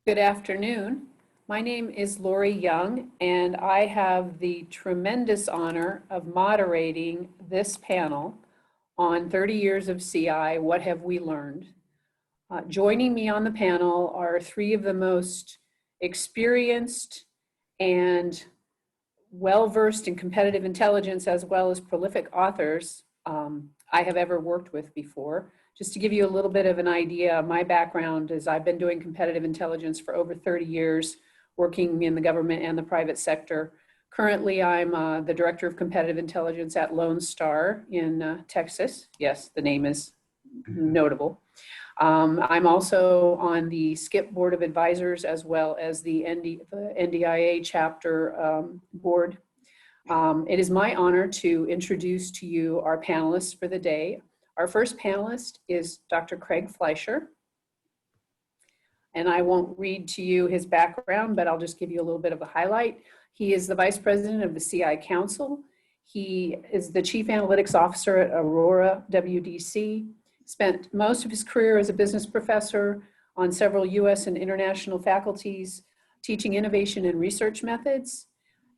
Good afternoon. My name is Laurie Young, and I have the tremendous honor of moderating this panel on 30 years of CI, What Have We Learned? Joining me on the panel are three of the most experienced and well-versed in competitive intelligence, as well as prolific authors I have ever worked with before. Just to give you a little bit of an idea, my background is I've been doing competitive intelligence for over 30 years, working in the government and the private sector. Currently, I'm the Director of Competitive Intelligence at Lone Star in Texas. Yes, the name is notable. I'm also on the SCIP Board of Advisors, as well as the NDIA chapter board. It is my honor to introduce to you our panelists for the day. Our first panelist is Dr. Craig Fleisher. And I won't read to you his background, but I'll just give you a little bit of a highlight. He is the Vice President of the CI Council. He is the Chief Analytics Officer at Aurora WDC. Spent most of his career as a business professor on several US and international faculties, teaching innovation and research methods.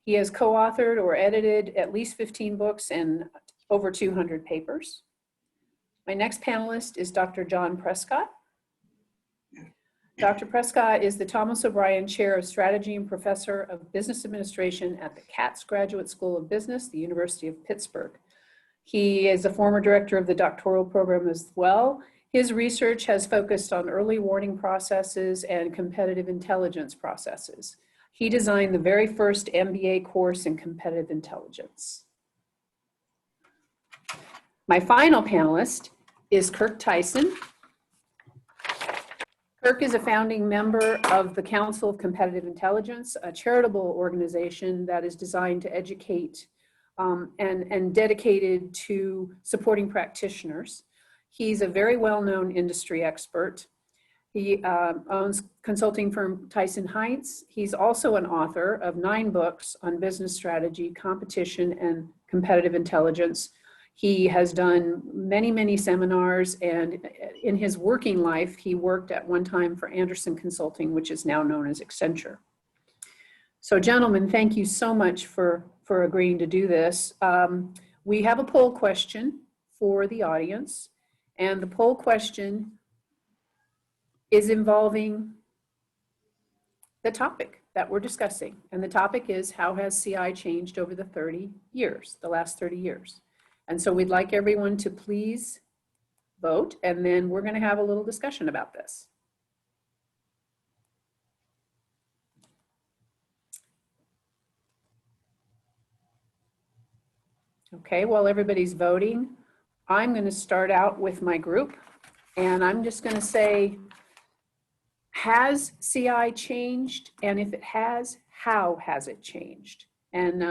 He has co-authored or edited at least 15 books and over 200 papers. My next panelist is Dr. John Prescott. Dr. Prescott is the Thomas O'Brien Chair of Strategy and Professor of Business Administration at the Katz Graduate School of Business, the University of Pittsburgh. He is a former director of the doctoral program as well. His research has focused on early warning processes and competitive intelligence processes. He designed the very first MBA course in competitive intelligence. My final panelist is Kirk Tyson. Kirk is a founding member of the Council of Competitive Intelligence, a charitable organization that is designed to educate and dedicated to supporting practitioners. He's a very well-known industry expert. He owns consulting firm Tyson, Heinz. He's also an author of 9 books on business strategy, competition, and competitive intelligence. He has done many, many seminars, and in his working life, he worked at one time for Anderson Consulting, which is now known as Accenture. So gentlemen, thank you so much for agreeing to do this. We have a poll question for the audience, and the poll question is involving the topic that we're discussing. And the topic is, how has CI changed over the last 30 years? And so we'd like everyone to please vote, and then we're going to have a little discussion about this. Okay, while everybody's voting, I'm going to start out with my group, and I'm just going to say, has CI changed? And if it has, how has it changed? And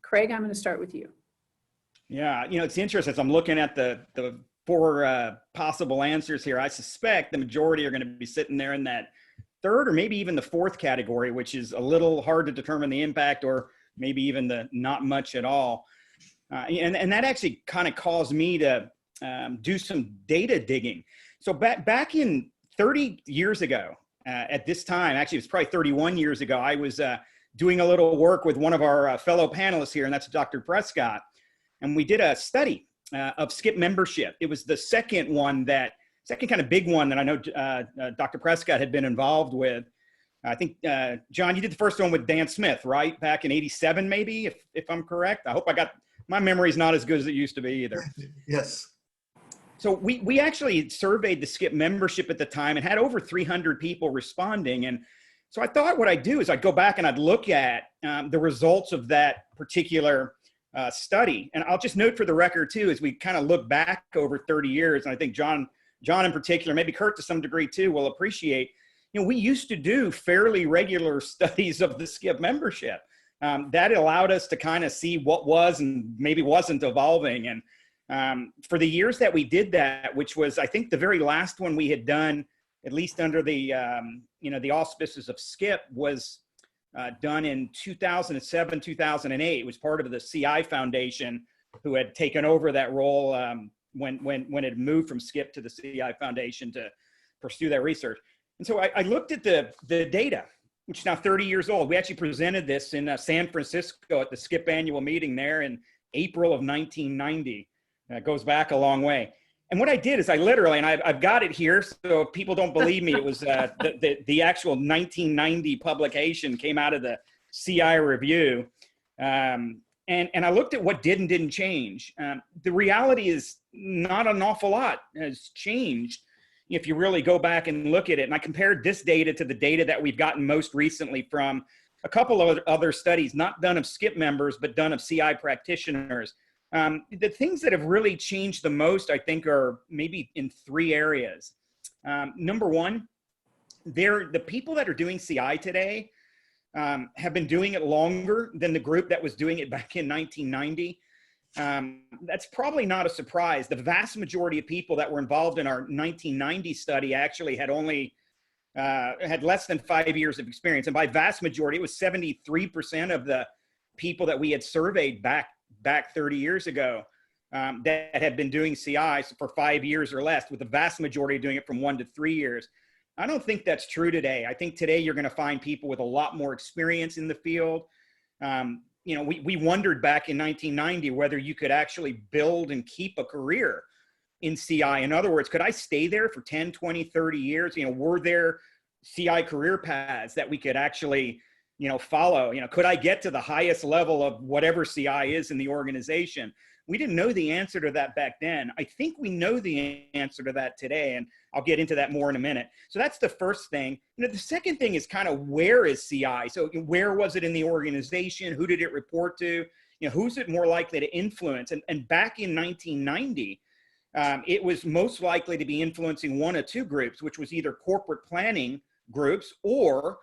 Craig, I'm going to start with you. Yeah, it's interesting as I'm looking at the 4 possible answers here. I suspect the majority are going to be sitting there in that 3rd or maybe even the 4th category, which is a little hard to determine the impact, or maybe even the not much at all. And that actually kind of caused me to do some data digging. So back in 30 years ago, at this time, actually it was probably 31 years ago, I was doing a little work with one of our fellow panelists here, and that's Dr. Prescott. And we did a study of SCIP membership. It was the second kind of big one that I know Dr. Prescott had been involved with. I think, John, you did the first one with Dan Smith, right? Back in '87, maybe, if I'm correct. I hope my memory's not as good as it used to be either. Yes. So we actually surveyed the SCIP membership at the time and had over 300 people responding. And so I thought what I'd do is I'd go back and I'd look at the results of that particular study. And I'll just note for the record too, as we kind of look back over 30 years, and I think John in particular, maybe Kirk to some degree too, will appreciate, we used to do fairly regular studies of the SCIP membership. That allowed us to kind of see what was and maybe wasn't evolving. And for the years that we did that, which was, I think, the very last one we had done, at least under the, the auspices of SCIP, was done in 2007, 2008. It was part of the CI Foundation, who had taken over that role when it moved from SCIP to the CI Foundation to pursue that research. And so I looked at the data, which is now 30 years old. We actually presented this in San Francisco at the SCIP annual meeting there in April of 1990. It goes back a long way. And what I did is I literally, and I've got it here, so if people don't believe me, it was the actual 1990 publication came out of the CI review. And I looked at what did and didn't change. The reality is not an awful lot has changed if you really go back and look at it. And I compared this data to the data that we've gotten most recently from a couple of other studies, not done of SCIP members, but done of CI practitioners. The things that have really changed the most, I think, are maybe in 3 areas. Number one, the people that are doing CI today have been doing it longer than the group that was doing it back in 1990. That's probably not a surprise. The vast majority of people that were involved in our 1990 study actually had only had less than 5 years of experience. And by vast majority, it was 73% of the people that we had surveyed back 30 years ago that had been doing CI for 5 years or less, with the vast majority doing it from 1 to 3 years. I don't think that's true today. I think today you're going to find people with a lot more experience in the field. You know, we wondered back in 1990 whether you could actually build and keep a career in CI. In other words, could I stay there for 10, 20, 30 years? You know, were there CI career paths that we could actually, you know, follow? You know, could I get to the highest level of whatever CI is in the organization? We didn't know the answer to that back then. I think we know the answer to that today, and I'll get into that more in a minute. So that's the first thing. You know, the second thing is kind of, where is CI? So where was it in the organization? Who did it report to? You know, who's it more likely to influence? And back in 1990, it was most likely to be influencing 1 or 2 groups, which was either corporate planning groups or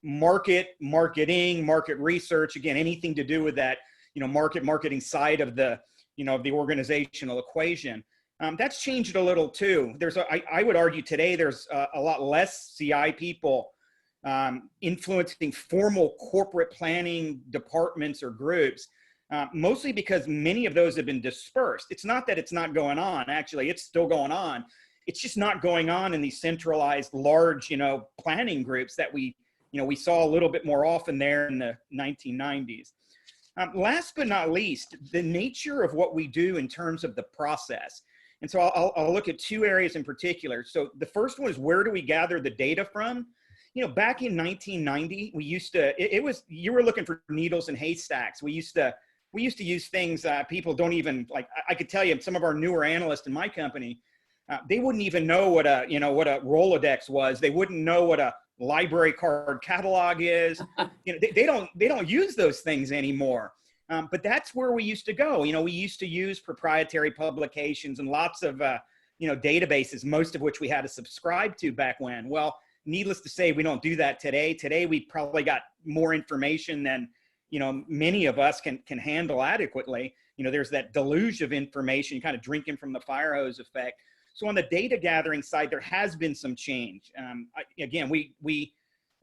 marketing, market research. Again, anything to do with that, you know, marketing side of the, you know, of the organizational equation. That's changed a little too. I would argue today there's a lot less CI people influencing formal corporate planning departments or groups, mostly because many of those have been dispersed. It's not that it's not going on. Actually, it's still going on. It's just not going on in these centralized, large, you know, planning groups that we saw a little bit more often there in the 1990s. Last but not least, the nature of what we do in terms of the process. And so I'll look at 2 areas in particular. So the first one is, where do we gather the data from? You know, back in 1990, we used to, you were looking for needles in haystacks. We used to use things people don't even, like, I could tell you, some of our newer analysts in my company, they wouldn't even know what a Rolodex was. They wouldn't know what a library card catalog is. You know, they don't use those things anymore. But that's where we used to go. You know, we used to use proprietary publications and lots of you know, databases, most of which we had to subscribe to back when. Well, needless to say, we don't do that today. Today, we probably got more information than, you know, many of us can handle adequately. You know, there's that deluge of information, kind of drinking from the fire hose effect. So on the data gathering side, there has been some change. Again, we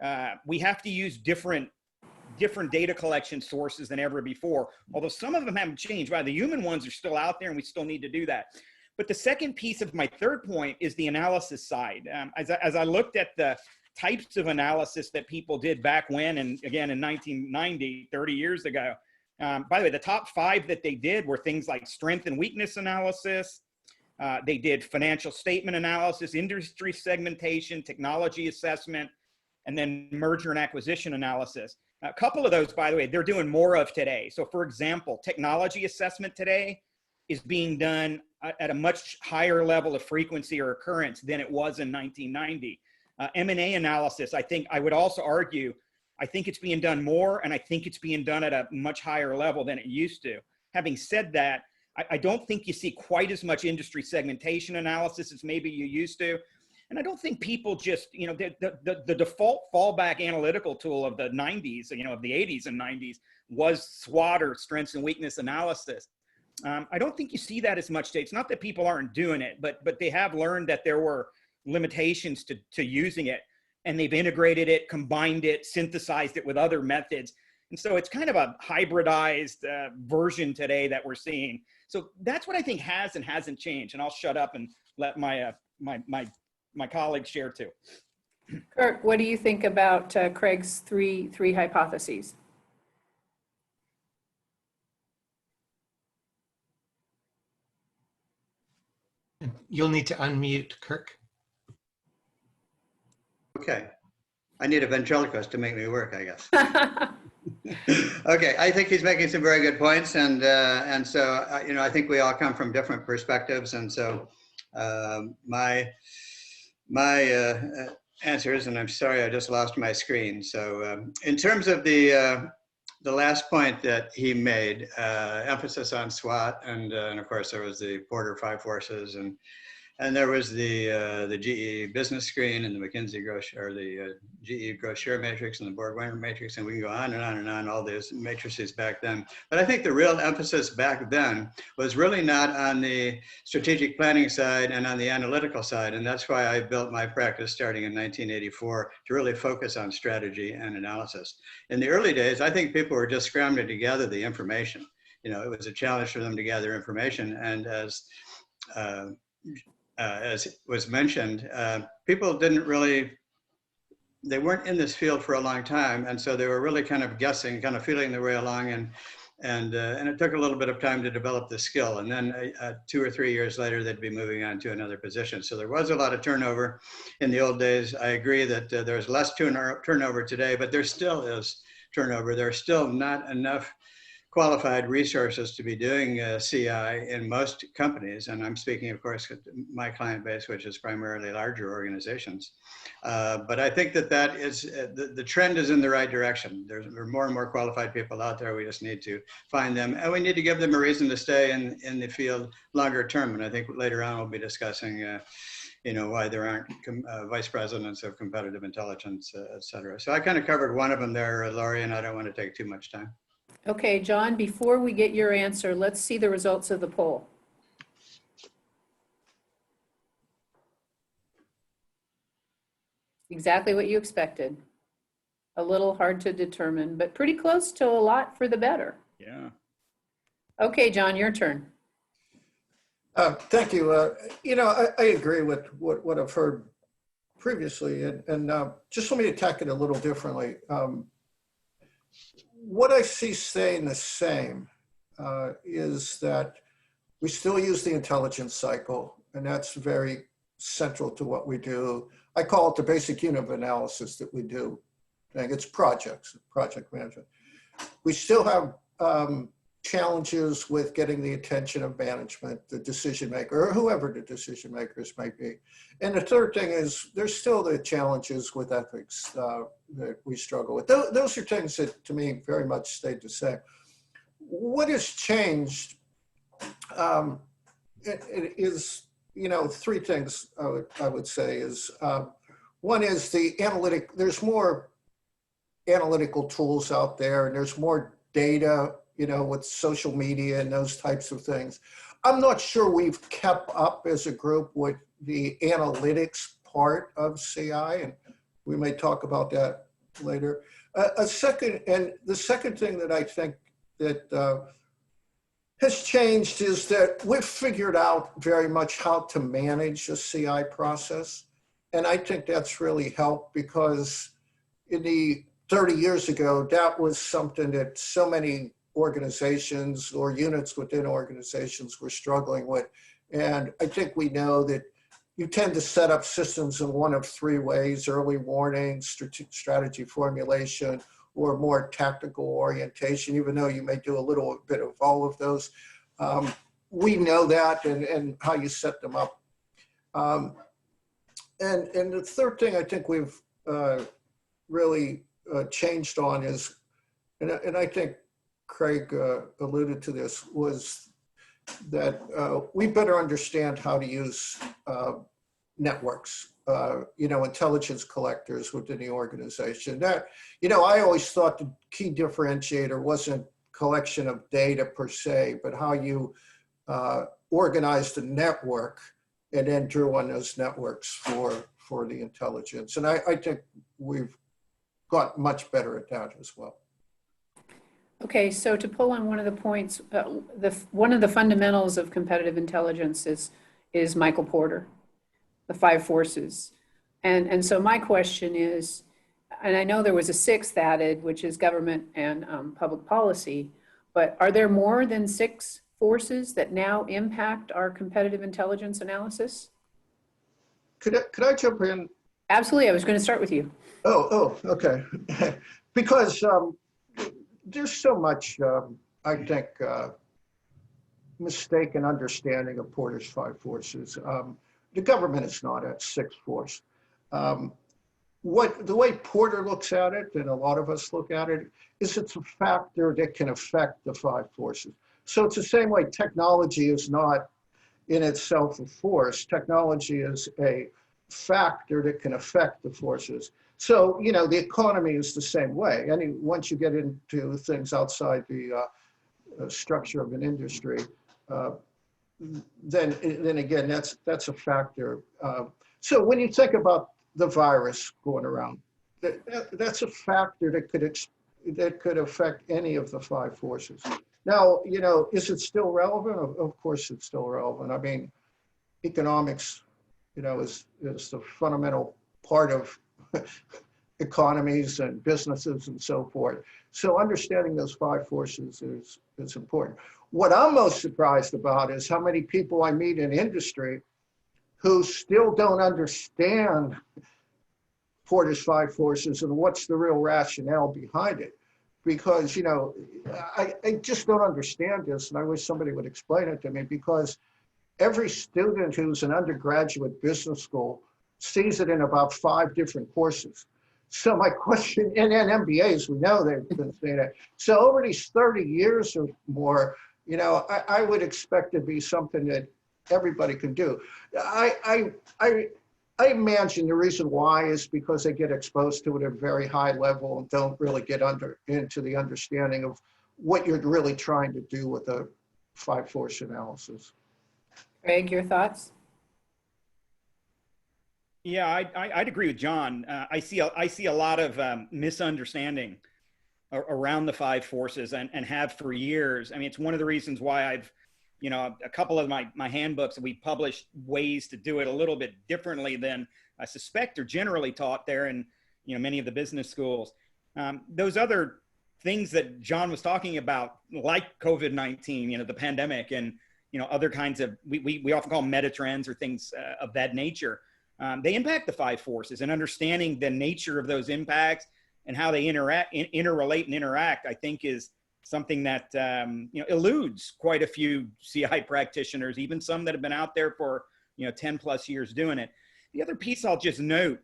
have to use different data collection sources than ever before, although some of them haven't changed. Right? The human ones are still out there, and we still need to do that. But the second piece of my third point is the analysis side. As I looked at the types of analysis that people did back when, and again in 1990, 30 years ago, by the way, the top 5 that they did were things like strength and weakness analysis. They did financial statement analysis, industry segmentation, technology assessment, and then merger and acquisition analysis. A couple of those, by the way, they're doing more of today. So for example, technology assessment today is being done at a much higher level of frequency or occurrence than it was in 1990. M&A analysis, I would also argue, I think it's being done more, and I think it's being done at a much higher level than it used to. Having said that, I don't think you see quite as much industry segmentation analysis as maybe you used to. And I don't think people just, you know, the default fallback analytical tool of the 90s, you know, of the 80s and 90s was SWOT, or strengths and weakness analysis. I don't think you see that as much today. It's not that people aren't doing it, but they have learned that there were limitations to using it, and they've integrated it, combined it, synthesized it with other methods. And so it's kind of a hybridized version today that we're seeing. So that's what I think has and hasn't changed. And I'll shut up and let my colleagues share too. Kirk, what do you think about Craig's three hypotheses? You'll need to unmute, Kirk. Okay. I need a ventriloquist to make me work, I guess. Okay, I think he's making some very good points, and so I think we all come from different perspectives, and so my answers, and I'm sorry I just lost my screen. So in terms of the last point that he made, emphasis on SWOT, and of course there was the Porter Five Forces, and there was the GE business screen and the McKinsey or the GE growth share matrix and the Borg-Warner matrix, and we can go on and on and on, all these matrices back then. But I think the real emphasis back then was really not on the strategic planning side and on the analytical side. And that's why I built my practice starting in 1984 to really focus on strategy and analysis. In the early days, I think people were just scrambling to gather the information. It was a challenge for them to gather information. And as was mentioned, people they weren't in this field for a long time, and so they were really kind of guessing, kind of feeling their way along, and it took a little bit of time to develop the skill. And then 2 or 3 years later, they'd be moving on to another position. So there was a lot of turnover in the old days. I agree that there's less turnover today, but there still is turnover. There's still not enough qualified resources to be doing CI in most companies. And I'm speaking, of course, my client base, which is primarily larger organizations. But I think that is, the trend is in the right direction. There are more and more qualified people out there. We just need to find them. And we need to give them a reason to stay in the field longer term. And I think later on we'll be discussing why there aren't vice presidents of competitive intelligence, et cetera. So I kind of covered one of them there, Laurie, and I don't want to take too much time. Okay, John, before we get your answer, let's see the results of the poll. Exactly what you expected. A little hard to determine, but pretty close to a lot for the better. Yeah. Okay, John, your turn. Thank you. I agree with what I've heard previously, and just let me attack it a little differently. What I see staying the same is that we still use the intelligence cycle, and that's very central to what we do. I call it the basic unit of analysis that we do. It's project management. We still have challenges with getting the attention of management, the decision maker, or whoever the decision makers might be. And the third thing is there's still the challenges with ethics that we struggle with. Those are things that, to me, very much stayed the same. What has changed is, three things I would say is, one is the there's more analytical tools out there, and there's more data, with social media and those types of things. I'm not sure we've kept up as a group with the analytics part of CI, and we may talk about that later. The second thing that I think that has changed is that we've figured out very much how to manage a CI process. And I think that's really helped, because in the 30 years ago, that was something that so many organizations or units within organizations were struggling with. And I think we know that you tend to set up systems in one of three ways: early warning, strategy formulation, or more tactical orientation, even though you may do a little bit of all of those. We know that and how you set them up. And the third thing I think we've really changed on is, and I think Craig alluded to this, was that we better understand how to use networks, intelligence collectors within the organization. That, I always thought the key differentiator wasn't collection of data per se, but how you organize the network and then drew on those networks for the intelligence. And I think we've got much better at that as well. Okay, so to pull on one of the points, one of the fundamentals of competitive intelligence is Michael Porter, the five forces. And so my question is, and I know there was a sixth added, which is government and public policy, but are there more than 6 forces that now impact our competitive intelligence analysis? Could I jump in? Absolutely, I was going to start with you. Okay. Because there's so much, I think, mistaken understanding of Porter's 5 forces. The government is not at 6 force. The way Porter looks at it, and a lot of us look at it, is it's a factor that can affect the 5 forces. So it's the same way technology is not in itself a force. Technology is a factor that can affect the forces. So, the economy is the same way. Once you get into things outside the structure of an industry, then again, that's a factor. So when you think about the virus going around, that's a factor that could affect any of the 5 forces. Now, is it still relevant? Of course, it's still relevant. I mean, economics, is the fundamental part of economies and businesses and so forth. So understanding those 5 forces is important. What I'm most surprised about is how many people I meet in industry who still don't understand Porter's 5 forces and what's the real rationale behind it. Because, I just don't understand this, and I wish somebody would explain it to me, because every student who's an undergraduate business school sees it in about 5 different courses. So my question, and MBAs, we know they've been seeing it. So over these 30 years or more, I would expect it to be something that everybody can do. I imagine the reason why is because they get exposed to it at a very high level and don't really get into the understanding of what you're really trying to do with a 5 force analysis. Greg, your thoughts? Yeah, I'd agree with John. I see a lot of misunderstanding around the 5 forces and have for years. I mean, it's one of the reasons why I've, a couple of my handbooks, we published ways to do it a little bit differently than I suspect are generally taught there in, many of the business schools. Those other things that John was talking about, like COVID-19, the pandemic, and, other kinds of, we often call them meta trends or things of that nature. They impact the 5 forces, and understanding the nature of those impacts and how they interrelate and interact, I think is something that eludes quite a few CI practitioners, even some that have been out there for 10 plus years doing it. The other piece I'll just note,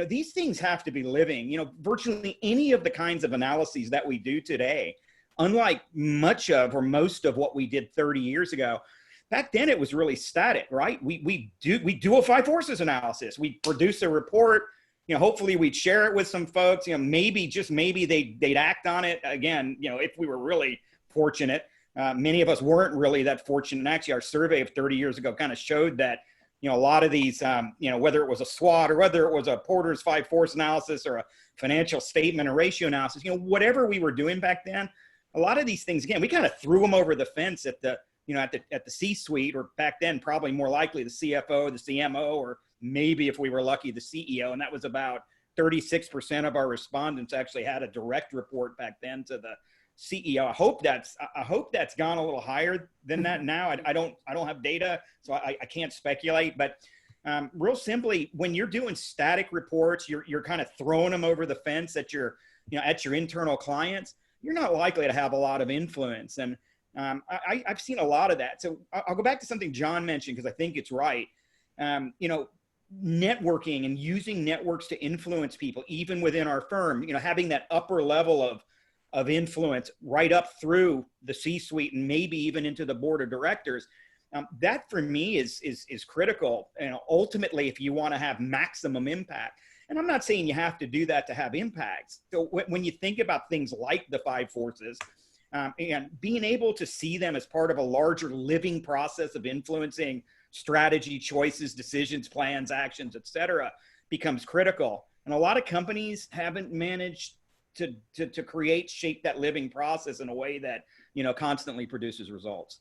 these things have to be living. Virtually any of the kinds of analyses that we do today, unlike much of or most of what we did 30 years ago, back then it was really static, right? We do a 5 forces analysis. We produce a report. Hopefully we'd share it with some folks. Maybe they'd act on it. Again, if we were really fortunate. Many of us weren't really that fortunate. And actually, our survey of 30 years ago kind of showed that a lot of these, whether it was a SWOT or whether it was a Porter's 5 force analysis or a financial statement or ratio analysis, whatever we were doing back then, a lot of these things, again, we kind of threw them over the fence at the C-suite, or back then probably more likely the CFO, the CMO, or maybe if we were lucky, the CEO. And that was about 36% of our respondents actually had a direct report back then to the CEO. I hope that's gone a little higher than that now. I don't have data, so I can't speculate. But real simply, when you're doing static reports, you're kind of throwing them over the fence at your internal clients. You're not likely to have a lot of influence. And I've seen a lot of that. So I'll go back to something John mentioned, because I think it's right. Networking and using networks to influence people, even within our firm, having that upper level of influence right up through the C-suite and maybe even into the board of directors. That for me is critical. Ultimately, if you want to have maximum impact, and I'm not saying you have to do that to have impacts. So when you think about things like the 5 forces, and being able to see them as part of a larger living process of influencing strategy, choices, decisions, plans, actions, et cetera, becomes critical. And a lot of companies haven't managed to shape that living process in a way that, constantly produces results.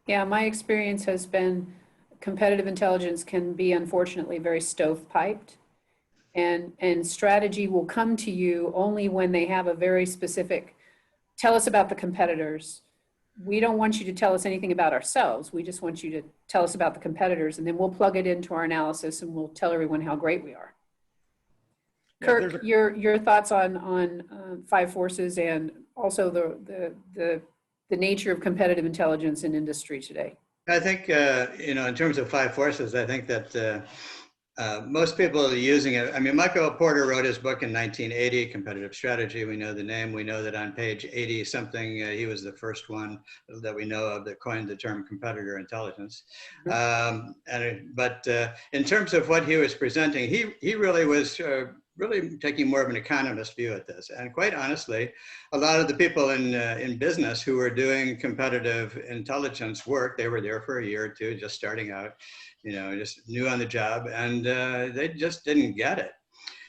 Yeah, my experience has been competitive intelligence can be unfortunately very stovepiped. And strategy will come to you only when they have a very specific, tell us about the competitors. We don't want you to tell us anything about ourselves. We just want you to tell us about the competitors, and then we'll plug it into our analysis and we'll tell everyone how great we are. Yeah, Kirk, your thoughts on five forces and also the nature of competitive intelligence in industry today? I think, in terms of five forces, I think that most people are using it. I mean, Michael Porter wrote his book in 1980, Competitive Strategy. We know the name. We know that on page 80 something, he was the first one that we know of that coined the term competitor intelligence. But in terms of what he was presenting, he really was really taking more of an economist view at this. And quite honestly, a lot of the people in business who were doing competitive intelligence work, they were there for a year or two, just starting out, just new on the job, and they just didn't get it.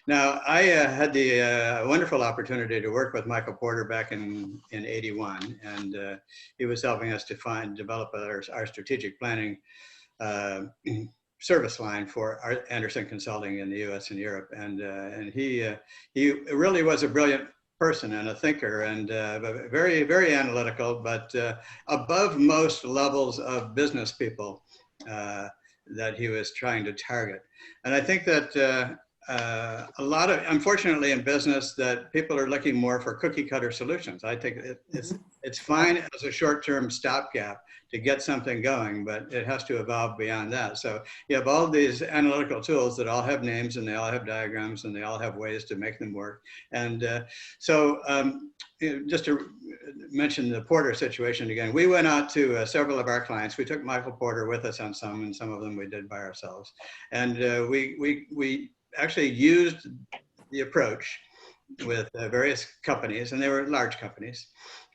Now, I had the wonderful opportunity to work with Michael Porter back in 81, and he was helping us to develop our strategic planning service line for Anderson Consulting in the U.S. and Europe, and he really was a brilliant person and a thinker, and very, very analytical, but above most levels of business people that he was trying to target. And I think that a lot of, unfortunately in business, that people are looking more for cookie cutter solutions. I think it's fine as a short-term stopgap to get something going, but it has to evolve beyond that. So you have all these analytical tools that all have names and they all have diagrams and they all have ways to make them work. And just to mention the Porter situation again, we went out to several of our clients. We took Michael Porter with us on some, and some of them we did by ourselves. And we actually used the approach with various companies, and they were large companies.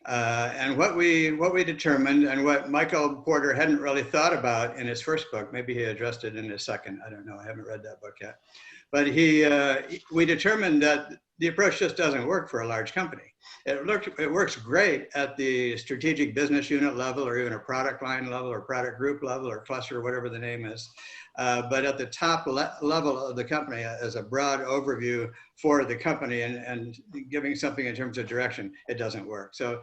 And what we determined, and what Michael Porter hadn't really thought about in his first book, maybe he addressed it in his second, I don't know, I haven't read that book yet. But we determined that the approach just doesn't work for a large company. It works great at the strategic business unit level, or even a product line level, or product group level, or cluster, whatever the name is. But at the top level of the company, as a broad overview for the company and giving something in terms of direction, it doesn't work. So,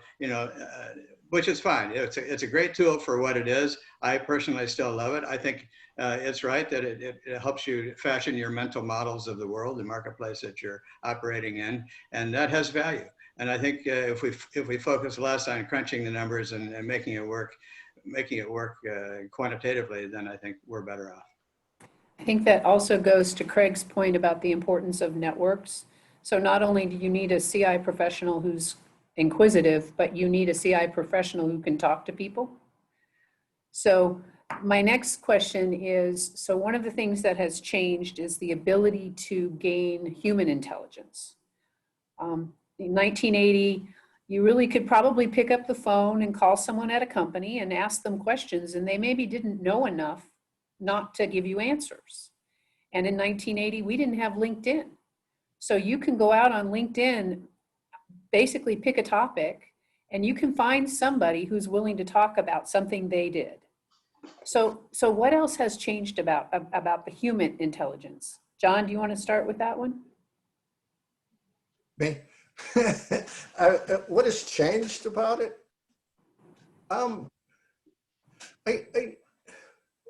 which is fine. It's a great tool for what it is. I personally still love it. I think it's right that it helps you fashion your mental models of the world, the marketplace that you're operating in, and that has value. And I think if we focus less on crunching the numbers and making it work quantitatively, then I think we're better off. I think that also goes to Craig's point about the importance of networks. So not only do you need a CI professional who's inquisitive, but you need a CI professional who can talk to people. So my next question is, so one of the things that has changed is the ability to gain human intelligence. In 1980, you really could probably pick up the phone and call someone at a company and ask them questions, and they maybe didn't know enough not to give you answers. And in 1980, we didn't have LinkedIn. So you can go out on LinkedIn, basically pick a topic, and you can find somebody who's willing to talk about something they did. So what else has changed about the human intelligence? John, do you want to start with that one? Me? What has changed about it?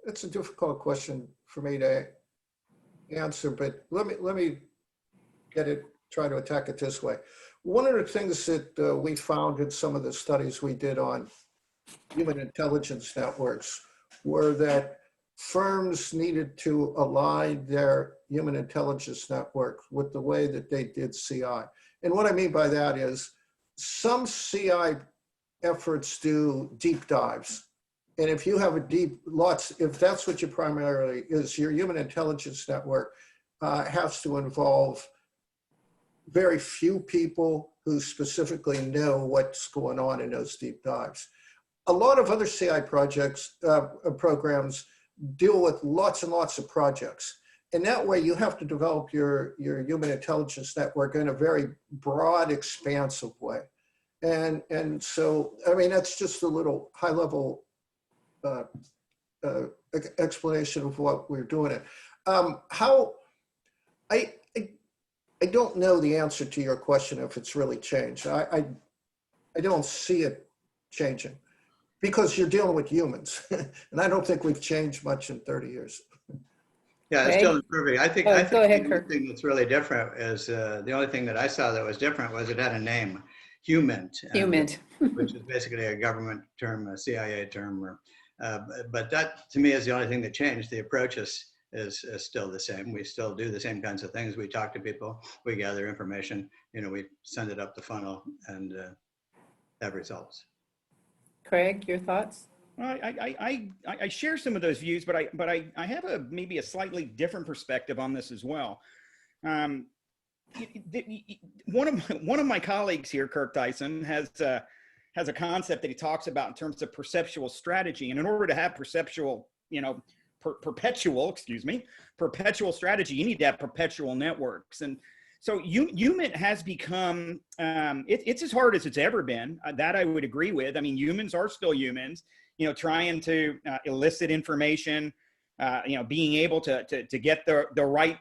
It's a difficult question for me to answer, but let me try to attack it this way. One of the things that we found in some of the studies we did on human intelligence networks were that firms needed to align their human intelligence network with the way that they did CI. And what I mean by that is some CI efforts do deep dives. And if you have if that's what your primarily is, your human intelligence network has to involve very few people who specifically know what's going on in those deep dives. A lot of other CI programs deal with lots and lots of projects. And that way you have to develop your human intelligence network in a very broad, expansive way. And so, I mean, that's just a little high level explanation of what we're doing. I don't know the answer to your question if it's really changed. I don't see it changing because you're dealing with humans. And I don't think we've changed much in 30 years. Yeah, it's Craig? still improving. I think Oh, the go ahead, only Kirk. thing that's really different is the only thing that I saw that was different was it had a name, Human, Human. which is basically a government term, a CIA term. But that to me is the only thing that changed. The approach is still the same. We still do the same kinds of things. We talk to people, we gather information, we send it up the funnel and have results. Craig, your thoughts? I share some of those views, but I have maybe a slightly different perspective on this as well. One of my colleagues here, Kirk Tyson, has a concept that he talks about in terms of perceptual strategy, and in order to have perceptual, perpetual strategy, you need to have perpetual networks. And so human has become, it's as hard as it's ever been. That I would agree with. I mean, humans are still humans, trying to elicit information, being able to get the right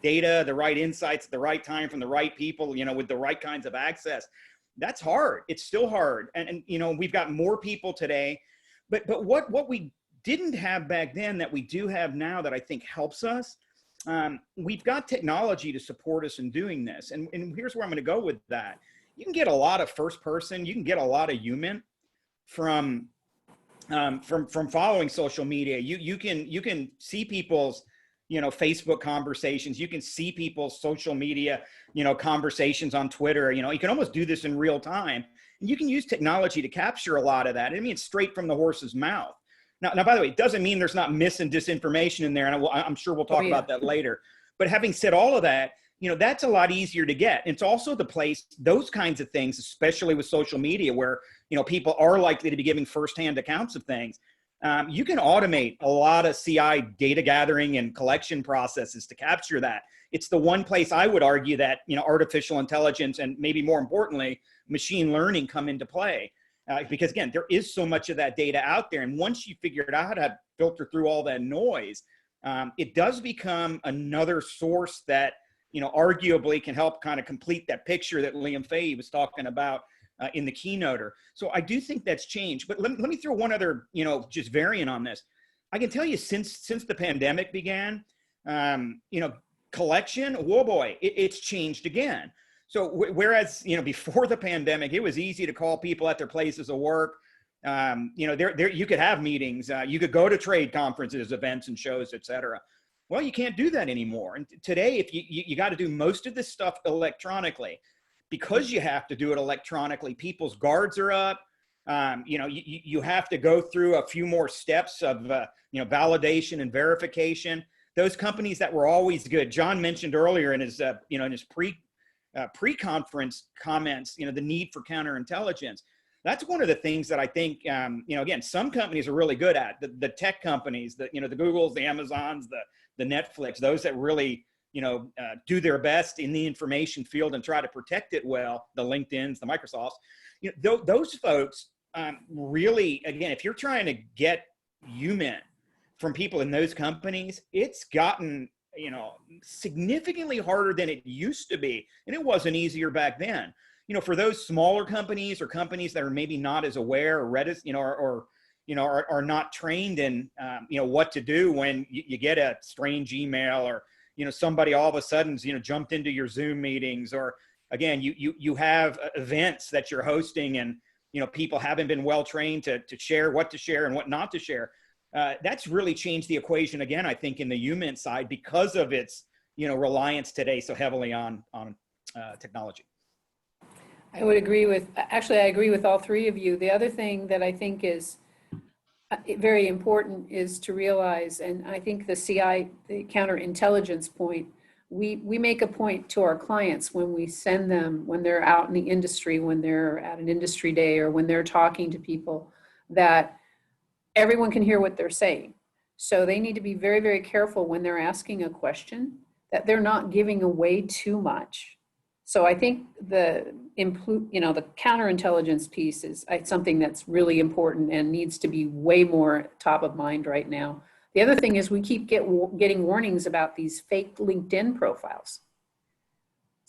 data, the right insights at the right time from the right people, with the right kinds of access. That's hard. It's still hard. And we've got more people today, but what we didn't have back then that we do have now that I think helps us, we've got technology to support us in doing this. And here's where I'm going to go with that. You can get a lot of first person, you can get a lot of human from following social media. You can see people's, Facebook conversations. You can see people's social media, conversations on Twitter. You can almost do this in real time. And you can use technology to capture a lot of that. I mean, it's straight from the horse's mouth. Now, by the way, it doesn't mean there's not mis and disinformation in there, and I'm sure we'll talk about that later. But having said all of that, that's a lot easier to get. It's also the place, those kinds of things, especially with social media, where people are likely to be giving firsthand accounts of things. You can automate a lot of CI data gathering and collection processes to capture that. It's the one place I would argue that artificial intelligence and maybe more importantly, machine learning come into play. Because again, there is so much of that data out there. And once you figure out how to filter through all that noise, it does become another source that, arguably can help kind of complete that picture that Liam Fahey was talking about in the keynoter. So I do think that's changed. But let me throw one other, just variant on this. I can tell you since the pandemic began, collection, whoa boy, it's changed again. So whereas, before the pandemic, it was easy to call people at their places of work. You could have meetings, you could go to trade conferences, events and shows, et cetera. Well, you can't do that anymore. And today, if you got to do most of this stuff electronically, because you have to do it electronically, people's guards are up. You have to go through a few more steps of, validation and verification. Those companies that were always good, John mentioned earlier in his, in his pre-conference comments, the need for counterintelligence. That's one of the things that I think, again, some companies are really good at. The tech companies, the Googles, the Amazons, the Netflix, those that really, do their best in the information field and try to protect it well, the LinkedIns, the Microsofts, those folks really, again, if you're trying to get human from people in those companies, it's gotten, significantly harder than it used to be. And it wasn't easier back then. For those smaller companies or companies that are maybe not as aware or are not trained in, what to do when you get a strange email or, somebody all of a sudden, jumped into your Zoom meetings, or again, you have events that you're hosting and, people haven't been well trained to share what to share and what not to share. That's really changed the equation again, I think, in the human side because of its, reliance today so heavily on technology. I agree with all three of you. The other thing that I think is very important is to realize, and I think the CI, the counterintelligence point, we make a point to our clients when we send them, when they're out in the industry, when they're at an industry day or when they're talking to people, that everyone can hear what they're saying. So they need to be very, very careful when they're asking a question that they're not giving away too much. So I think the counterintelligence piece is something that's really important and needs to be way more top of mind right now. The other thing is we keep getting warnings about these fake LinkedIn profiles.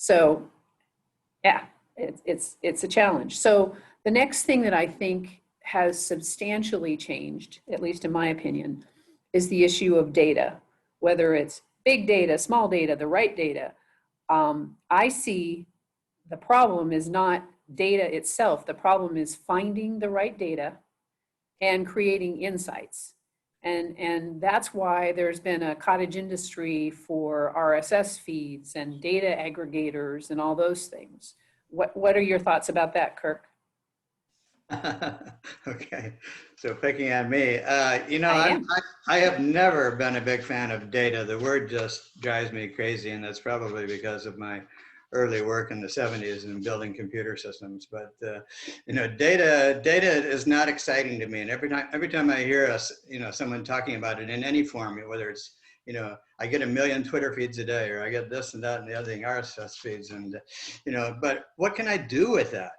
So yeah, it's a challenge. So the next thing that I think has substantially changed, at least in my opinion, is the issue of data, whether it's big data, small data, the right data. I see the problem is not data itself. The problem is finding the right data and creating insights. And that's why there's been a cottage industry for RSS feeds and data aggregators and all those things. What are your thoughts about that, Kirk? Okay, so picking on me, I am. I have never been a big fan of data. The word just drives me crazy, and that's probably because of my early work in the 70s in building computer systems. But data is not exciting to me. And every time I hear someone talking about it in any form, whether it's I get 1 million Twitter feeds a day, or I get this and that and the other thing, RSS feeds, and but what can I do with that?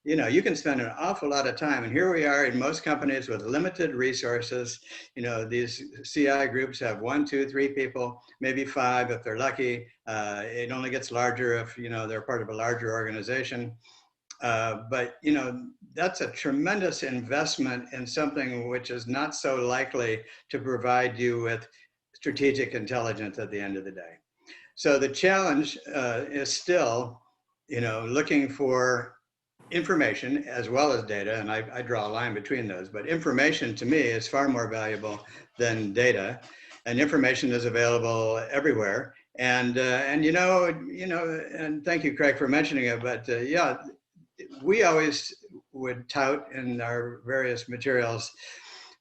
You can spend an awful lot of time, and here we are in most companies with limited resources. These CI groups have 1, 2, 3 people, maybe 5 if they're lucky. It only gets larger if they're part of a larger organization. But that's a tremendous investment in something which is not so likely to provide you with strategic intelligence at the end of the day. So the challenge is still, looking for information as well as data, and I draw a line between those, but information to me is far more valuable than data, and information is available everywhere. And thank you, Craig, for mentioning it, but yeah, we always would tout in our various materials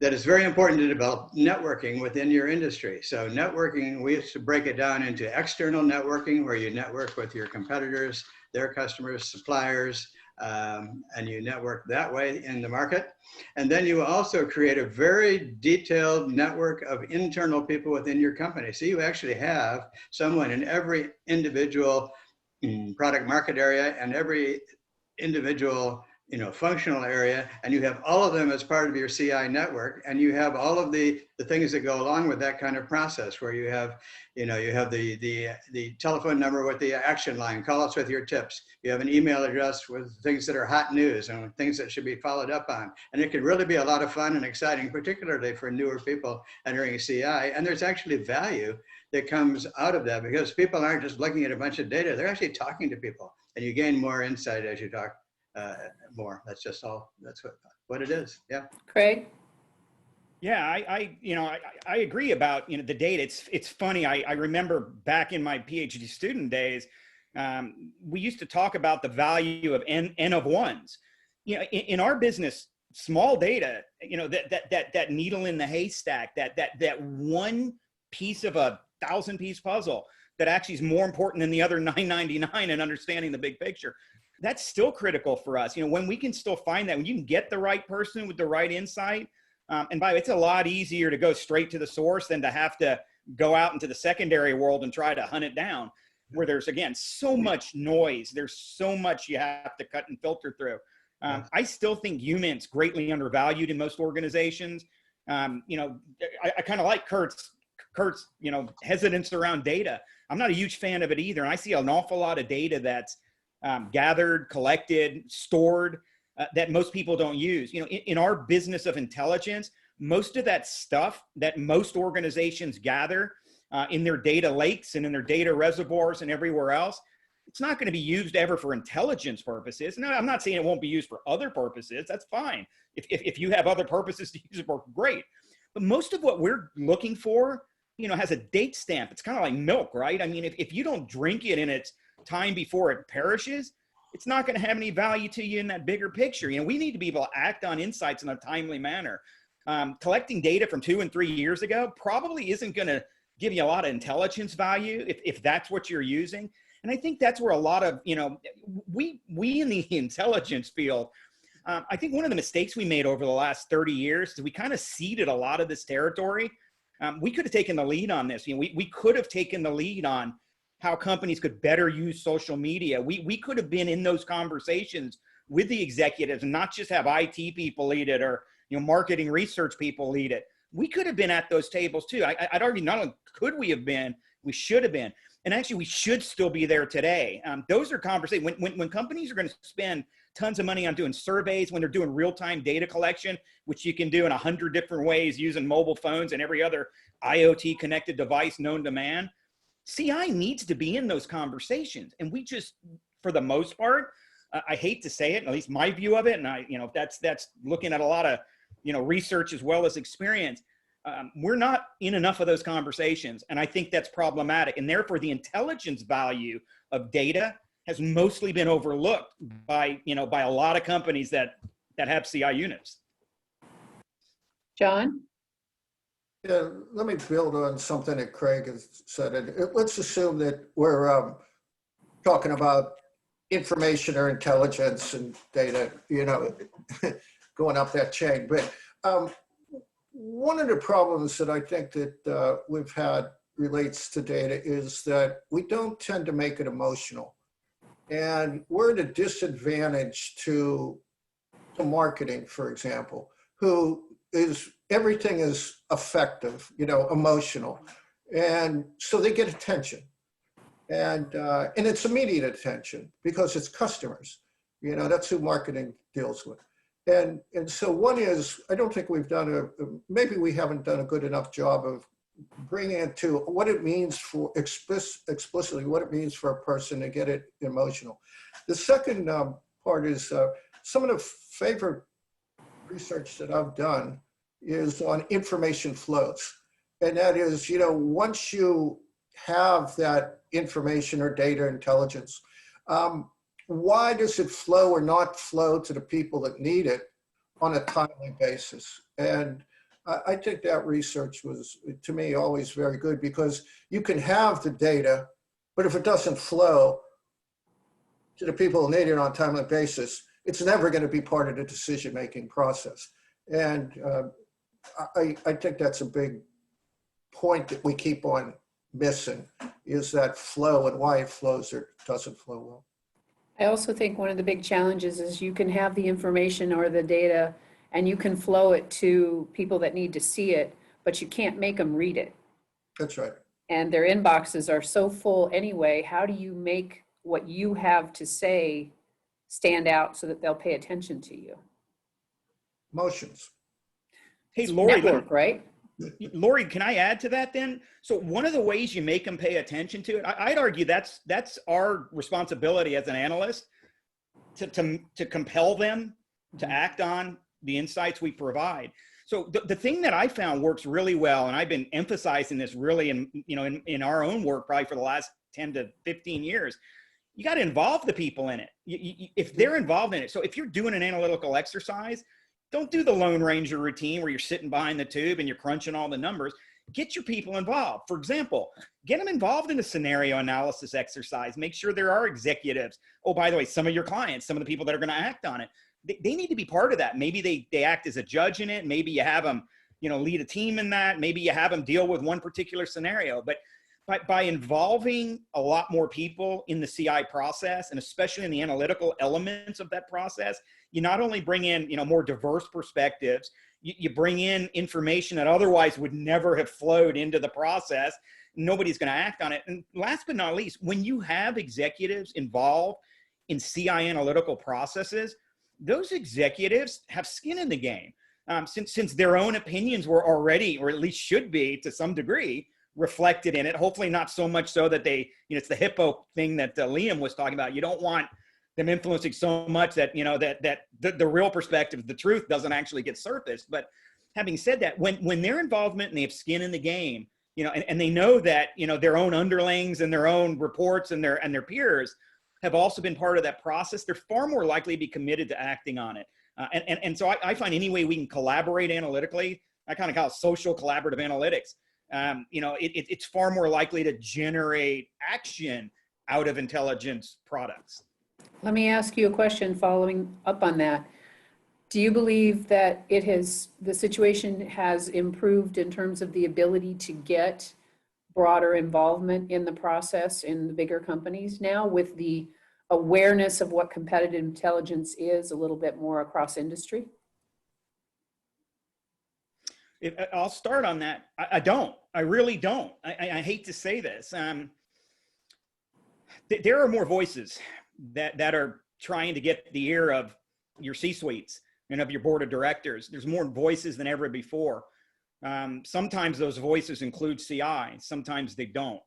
that it's very important to develop networking within your industry. So networking, we used to break it down into external networking, where you network with your competitors, their customers, suppliers, and you network that way in the market. And then you also create a very detailed network of internal people within your company. So you actually have someone in every individual product market area and every individual functional area, and you have all of them as part of your CI network, and you have all of the things that go along with that kind of process, where you have the telephone number with the action line, call us with your tips. You have an email address with things that are hot news and things that should be followed up on. And it can really be a lot of fun and exciting, particularly for newer people entering CI. And there's actually value that comes out of that, because people aren't just looking at a bunch of data, they're actually talking to people, and you gain more insight as you talk more. That's just all. That's what it is. Yeah. Craig? Yeah, I agree about the data. It's funny. I remember back in my PhD student days, we used to talk about the value of n of ones. In our business, small data, that needle in the haystack, that one piece of a 1,000-piece puzzle that actually is more important than the other 999 in understanding the big picture. That's still critical for us. When we can still find that, when you can get the right person with the right insight, and by the way, it's a lot easier to go straight to the source than to have to go out into the secondary world and try to hunt it down, where there's, again, so much noise. There's so much you have to cut and filter through. I still think humans greatly undervalued in most organizations. I kind of like Kurt's hesitance around data. I'm not a huge fan of it either. And I see an awful lot of data that's gathered, collected, stored, that most people don't use. In our business of intelligence, most of that stuff that most organizations gather in their data lakes and in their data reservoirs and everywhere else, it's not going to be used ever for intelligence purposes. No, I'm not saying it won't be used for other purposes. That's fine. If you have other purposes to use it for, great. But most of what we're looking for, has a date stamp. It's kind of like milk, right? I mean, if you don't drink it in its time before it perishes, it's not going to have any value to you in that bigger picture. We need to be able to act on insights in a timely manner. Collecting data from 2 and 3 years ago probably isn't going to give you a lot of intelligence value if that's what you're using. And I think that's where a lot of, we in the intelligence field, I think one of the mistakes we made over the last 30 years is we kind of ceded a lot of this territory. We could have taken the lead on this. We could have taken the lead on how companies could better use social media. We could have been in those conversations with the executives and not just have IT people lead it or marketing research people lead it. We could have been at those tables too. I'd argue not only could we have been, we should have been. And actually, we should still be there today. Those are conversations. When companies are going to spend tons of money on doing surveys, when they're doing real-time data collection, which you can do in 100 different ways using mobile phones and every other IoT connected device known to man, CI needs to be in those conversations. And we just, for the most part, I hate to say it, at least my view of it, and that's looking at a lot of, research as well as experience. We're not in enough of those conversations. And I think that's problematic. And therefore the intelligence value of data has mostly been overlooked by a lot of companies that have CI units. John? Yeah, let me build on something that Craig has said. Let's assume that we're talking about information or intelligence and data, going up that chain. But one of the problems that I think that we've had relates to data is that we don't tend to make it emotional. And we're at a disadvantage to marketing, for example, everything is affective, emotional. And so they get attention. And it's immediate attention because it's customers. That's who marketing deals with. And so one is, I don't think we've done maybe we haven't done a good enough job of bringing it to what it means for explicitly what it means for a person to get it emotional. The second part is some of the favorite research that I've done is on information flows. And that is, once you have that information or data intelligence, why does it flow or not flow to the people that need it on a timely basis? And I think that research was, to me, always very good, because you can have the data, but if it doesn't flow to the people who need it on a timely basis, it's never going to be part of the decision-making process. And I think that's a big point that we keep on missing, is that flow and why it flows or doesn't flow well. I also think one of the big challenges is you can have the information or the data and you can flow it to people that need to see it, but you can't make them read it. That's right. And their inboxes are so full anyway. How do you make what you have to say stand out so that they'll pay attention to you? Emotions. Hey, Laurie, Network, right? Laurie, can I add to that then? So one of the ways you make them pay attention to it, I'd argue that's our responsibility as an analyst to compel them to act on the insights we provide. So the thing that I found works really well, and I've been emphasizing this really in our own work probably for the last 10 to 15 years, you got to involve the people in it. If they're involved in it. So if you're doing an analytical exercise, don't do the Lone Ranger routine where you're sitting behind the tube and you're crunching all the numbers. Get your people involved. For example, get them involved in a scenario analysis exercise. Make sure there are executives. Oh, by the way, some of your clients, some of the people that are going to act on it, they need to be part of that. Maybe they act as a judge in it. Maybe you have them, lead a team in that. Maybe you have them deal with one particular scenario. But by involving a lot more people in the CI process, and especially in the analytical elements of that process, you not only bring in, more diverse perspectives, you bring in information that otherwise would never have flowed into the process. Nobody's going to act on it. And last but not least, when you have executives involved in CI analytical processes, those executives have skin in the game. Since their own opinions were already, or at least should be to some degree, reflected in it. Hopefully not so much so that they, it's the hippo thing that Liam was talking about. You don't want them influencing so much that, that the real perspective, the truth doesn't actually get surfaced. But having said that, when their involvement and they have skin in the game, and they know that, their own underlings and their own reports and their peers have also been part of that process, they're far more likely to be committed to acting on it. And so I find any way we can collaborate analytically, I kind of call it social collaborative analytics. It's far more likely to generate action out of intelligence products. Let me ask you a question following up on that. Do you believe that the situation has improved in terms of the ability to get broader involvement in the process in the bigger companies now, with the awareness of what competitive intelligence is a little bit more across industry? I'll start on that. I don't. I really don't. I hate to say this. There are more voices that are trying to get the ear of your C-suites and of your board of directors. There's more voices than ever before. Sometimes those voices include CI, sometimes they don't.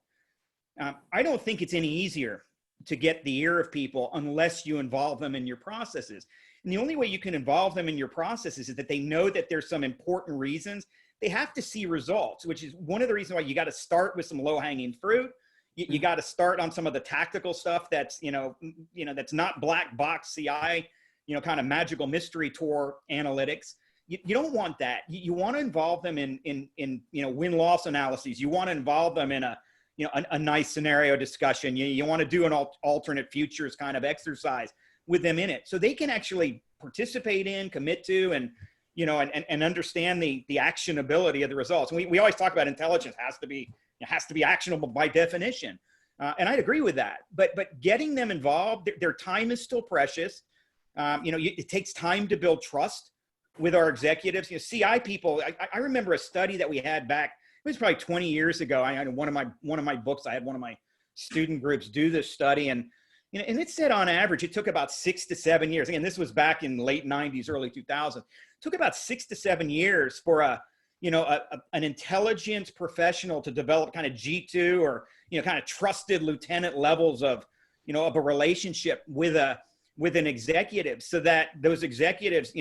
I don't think it's any easier to get the ear of people unless you involve them in your processes. And the only way you can involve them in your processes is that they know that there's some important reasons. They have to see results, which is one of the reasons why you got to start with some low-hanging fruit. You got to start on some of the tactical stuff that's, that's not black box CI, kind of magical mystery tour analytics. You don't want that. You want to involve them in win-loss analyses. You want to involve them in a nice scenario discussion. You want to do an alternate futures kind of exercise with them in it, so they can actually participate in, commit to, and understand the actionability of the results. And we always talk about intelligence has to be actionable by definition, and I'd agree with that. But getting them involved, their time is still precious. It takes time to build trust with our executives. CI people. I remember a study that we had back. It was probably 20 years ago. I had one of my books. I had one of my student groups do this study, and it said on average it took about 6 to 7 years. Again, this was back in late 90s, early 2000s. It took about 6 to 7 years for an intelligence professional to develop kind of G2 or kind of trusted lieutenant levels of a relationship with an executive, so that those executives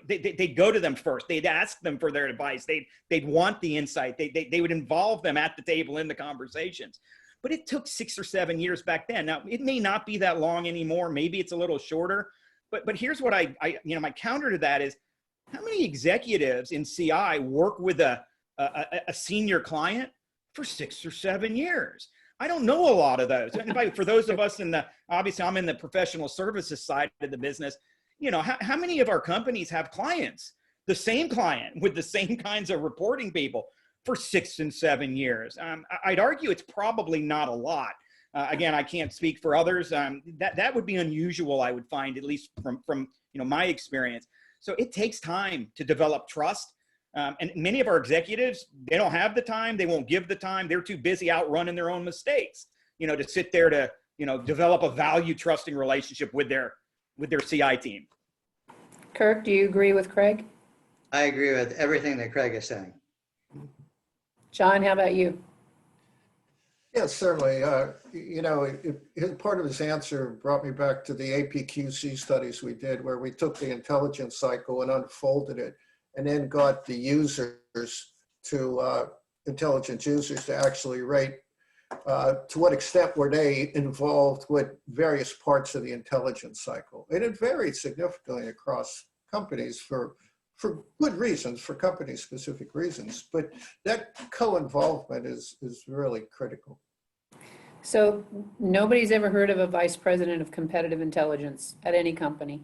they'd go to them first. They'd ask them for their advice. They'd want the insight. They would involve them at the table in the conversations. But it took 6 or 7 years back then. Now, it may not be that long anymore. Maybe it's a little shorter. But here's what my counter to that is, how many executives in CI work with a senior client for 6 or 7 years? I don't know a lot of those. And for those of us obviously I'm in the professional services side of the business, how many of our companies have clients, the same client with the same kinds of reporting people for 6 and 7 years? I'd argue it's probably not a lot. Again, I can't speak for others. That would be unusual, I would find, at least from my experience. So it takes time to develop trust. And many of our executives, they don't have the time. They won't give the time. They're too busy outrunning their own mistakes, to sit there to, develop a value trusting relationship with their CI team. Kirk, do you agree with Craig? I agree with everything that Craig is saying. John, how about you? Yeah, certainly. Part of his answer brought me back to the APQC studies we did, where we took the intelligence cycle and unfolded it, and then got the intelligence users to actually rate to what extent were they involved with various parts of the intelligence cycle. And it varied significantly across companies for good reasons, for company-specific reasons. But that co-involvement is really critical. So nobody's ever heard of a vice president of competitive intelligence at any company.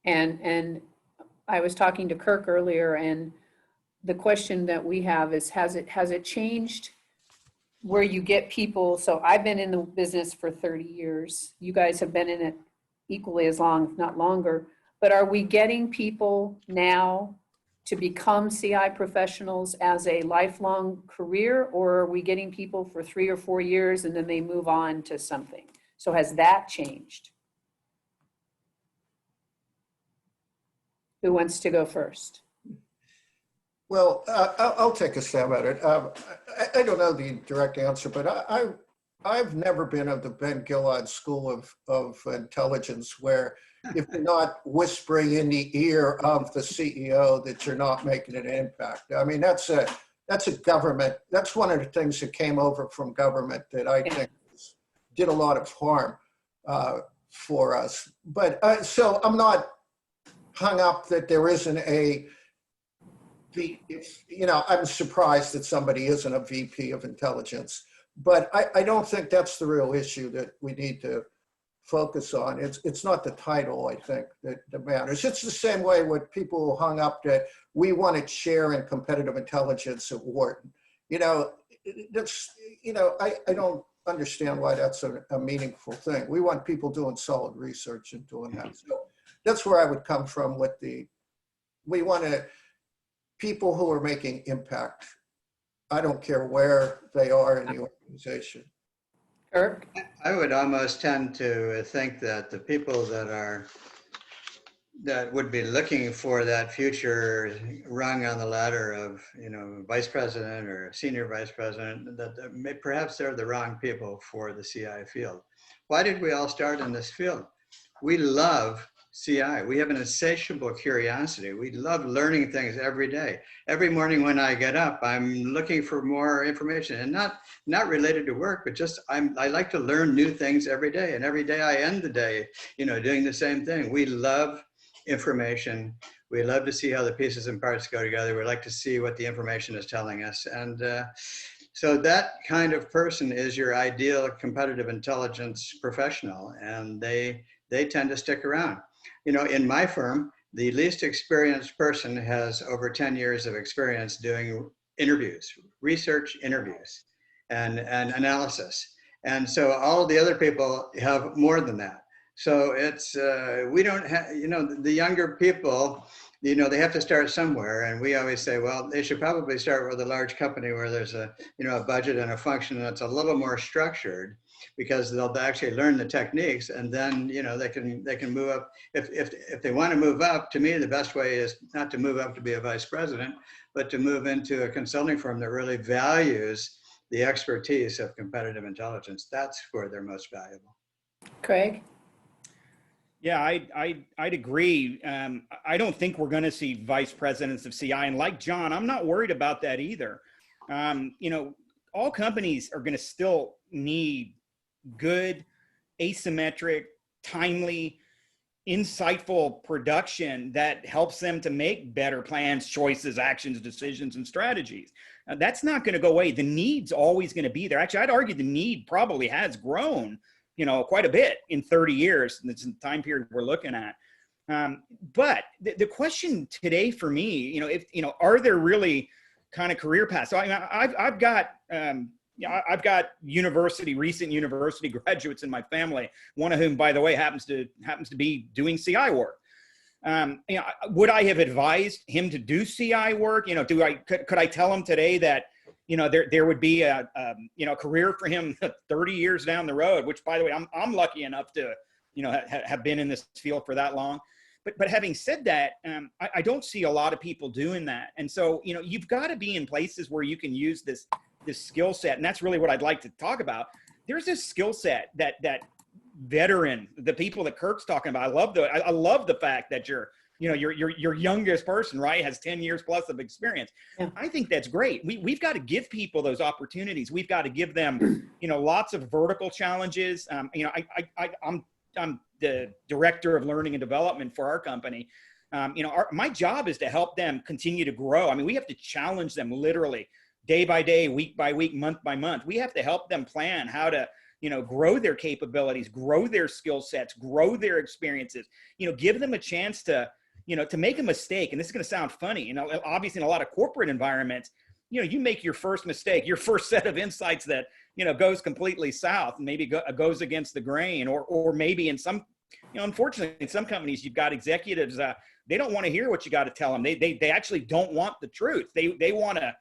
And I was talking to Kirk earlier, and the question that we have is, has it changed where you get people? So I've been in the business for 30 years. You guys have been in it equally as long, if not longer. But are we getting people now to become CI professionals as a lifelong career, or are we getting people for 3 or 4 years and then they move on to something? So has that changed? Who wants to go first? Well, I'll take a stab at it. I don't know the direct answer, but I've never been of the Ben Gillard school of intelligence, where if you're not whispering in the ear of the CEO that you're not making an impact. I mean, that's a government. That's one of the things that came over from government that I think did a lot of harm for us. But so I'm not hung up that there isn't I'm surprised that somebody isn't a VP of intelligence, but I don't think that's the real issue that we need to focus on. It's not the title, I think, that matters. It's the same way with people who hung up that we want to chair in competitive intelligence at Wharton. I don't understand why that's a meaningful thing. We want people doing solid research and doing that. So that's where I would come from with we want people who are making impact. I don't care where they are in the organization. Kirk? I would almost tend to think that the people that would be looking for that future rung on the ladder of, vice president or senior vice president, that perhaps they're the wrong people for the CI field. Why did we all start in this field? We love CI. We have an insatiable curiosity. We love learning things every day. Every morning when I get up, I'm looking for more information, and not related to work, but just I like to learn new things every day. And every day I end the day, doing the same thing. We love information. We love to see how the pieces and parts go together. We like to see what the information is telling us. And so that kind of person is your ideal competitive intelligence professional, and they tend to stick around. In my firm, the least experienced person has over 10 years of experience doing interviews, research interviews, and analysis. And so all of the other people have more than that. So it's, we don't have, the younger people, they have to start somewhere. And we always say, well, they should probably start with a large company where there's a budget and a function that's a little more structured, because they'll actually learn the techniques, and then, they can move up. If they want to move up, to me, the best way is not to move up to be a vice president, but to move into a consulting firm that really values the expertise of competitive intelligence. That's where they're most valuable. Craig? Yeah, I'd agree. I don't think we're going to see vice presidents of CI. And like John, I'm not worried about that either. All companies are going to still need good, asymmetric, timely, insightful production that helps them to make better plans, choices, actions, decisions, and strategies. That's not going to go away. The need's always going to be there. Actually, I'd argue the need probably has grown quite a bit in 30 years. That's the time period we're looking at. But the question today for me, are there really kind of career paths? So I've got recent university graduates in my family, one of whom, by the way, happens to be doing CI work. Would I have advised him to do CI work? Could I tell him today that there would be a career for him 30 years down the road, which, by the way, I'm lucky enough to, have been in this field for that long. But having said that, I don't see a lot of people doing that. And so, you've got to be in places where you can use this skill set. And that's really what I'd like to talk about. There's this skill set that veteran, the people that Kirk's talking about. I love the fact that your youngest person, right, has 10 years plus of experience. Yeah. I think that's great. We've got to give people those opportunities. We've got to give them, lots of vertical challenges. I'm the director of learning and development for our company. My job is to help them continue to grow. I mean, we have to challenge them literally day by day, week by week, month by month. We have to help them plan how to, grow their capabilities, grow their skill sets, grow their experiences, give them a chance to, to make a mistake. And this is going to sound funny, obviously in a lot of corporate environments, you make your first mistake, your first set of insights that, goes completely south and maybe goes against the grain, or maybe in some, unfortunately, in some companies, you've got executives, they don't want to hear what you got to tell them. They actually don't want the truth. They want to,